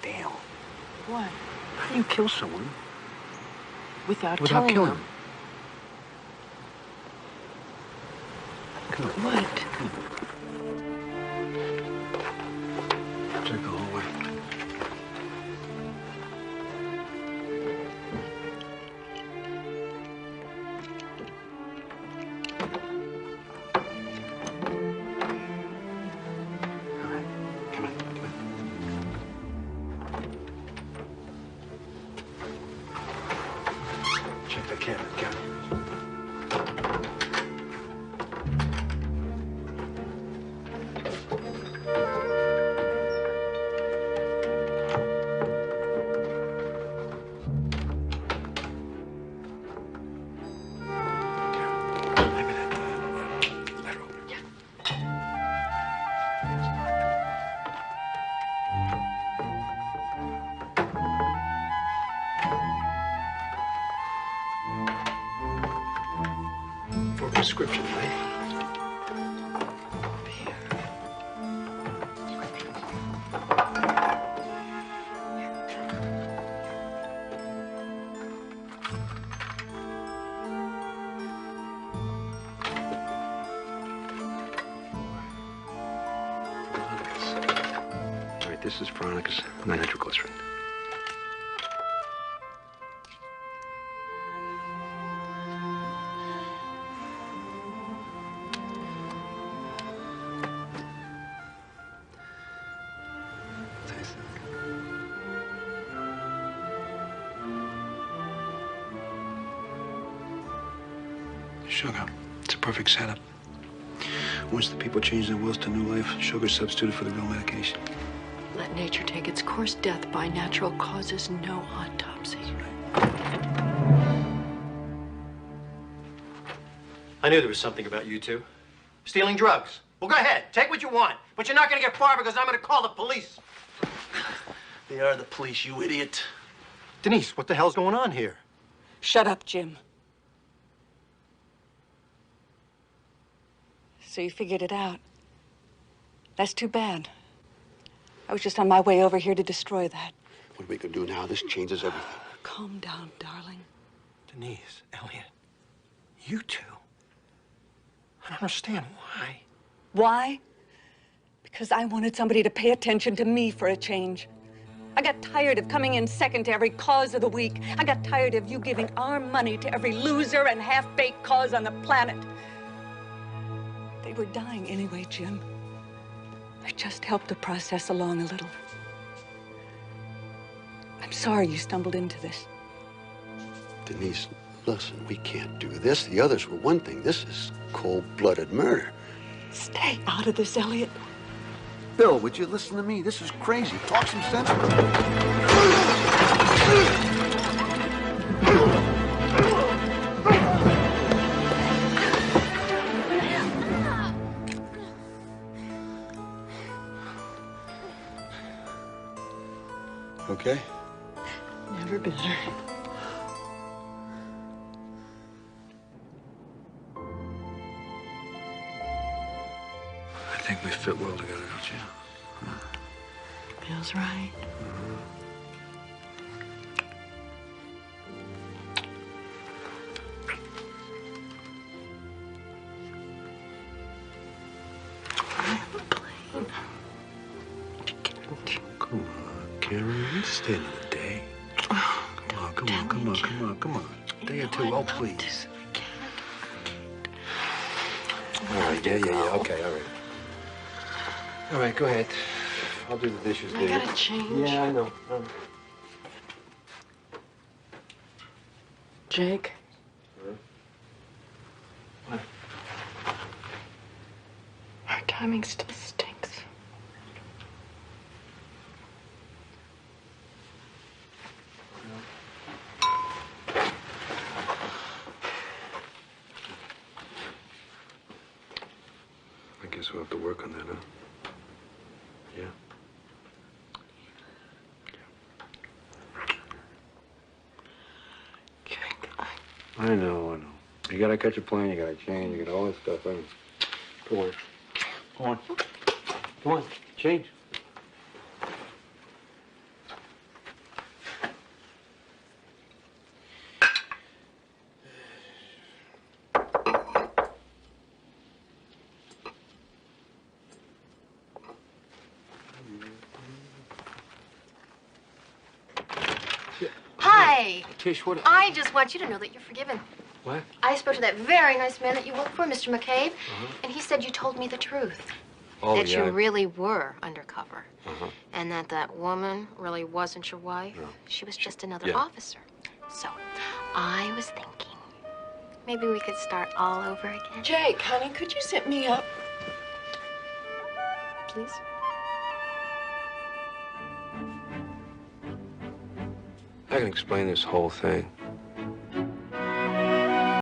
Damn. What? How do you kill someone Without killing them? them? Come on. What? Come on. Check the whole way. Prescription, right? All right, this is Veronica's nitroglycerin. Sugar. It's a perfect setup. Once the people change their wills to New Life, sugar's substituted for the real medication. Let nature take its course. Death by natural causes, no autopsy. I knew there was something about you two. Stealing drugs. Well, go ahead. Take what you want. But you're not going to get far because I'm going to call the police. They are the police, you idiot. Denise, what the hell's going on here? Shut up, Jim. So you figured it out. That's too bad. I was just on my way over here to destroy that. What we can do now, this changes everything. Calm down, darling. Denise, Elliot, you two. I don't understand why. Why? Because I wanted somebody to pay attention to me for a change. I got tired of coming in second to every cause of the week. I got tired of you giving our money to every loser and half-baked cause on the planet. They were dying anyway, Jim. I just helped the process along a little. I'm sorry you stumbled into this. Denise, listen, we can't do this. The others were one thing. This is cold-blooded murder. Stay out of this, Elliot. Bill, would you listen to me? This is crazy. Talk some sense. Okay? Never better. I think we fit well together, don't you? Feels right. Come on, Karen. It's the end of the day. Come on. A day or two. Oh, please. All right, yeah. Okay, all right. All right, go ahead. I'll do the dishes, I dude. gotta change. Yeah, I know. Jake. What? Our timing still stinks. I guess we'll have to work on that, huh? Yeah. I know. You gotta catch a plane, you gotta change, you got all that stuff. Come on, change. Hi. Tish, what? I just want you to know that you're forgiven. What? I spoke to that very nice man that you work for, Mr. McCabe, and he said you told me the truth. Oh, that yeah. you really were undercover. Uh-huh. And that woman really wasn't your wife. No. She was just another Yeah. officer. So, I was thinking, maybe we could start all over again. Jake, honey, could you set me up? Please? I can explain this whole thing.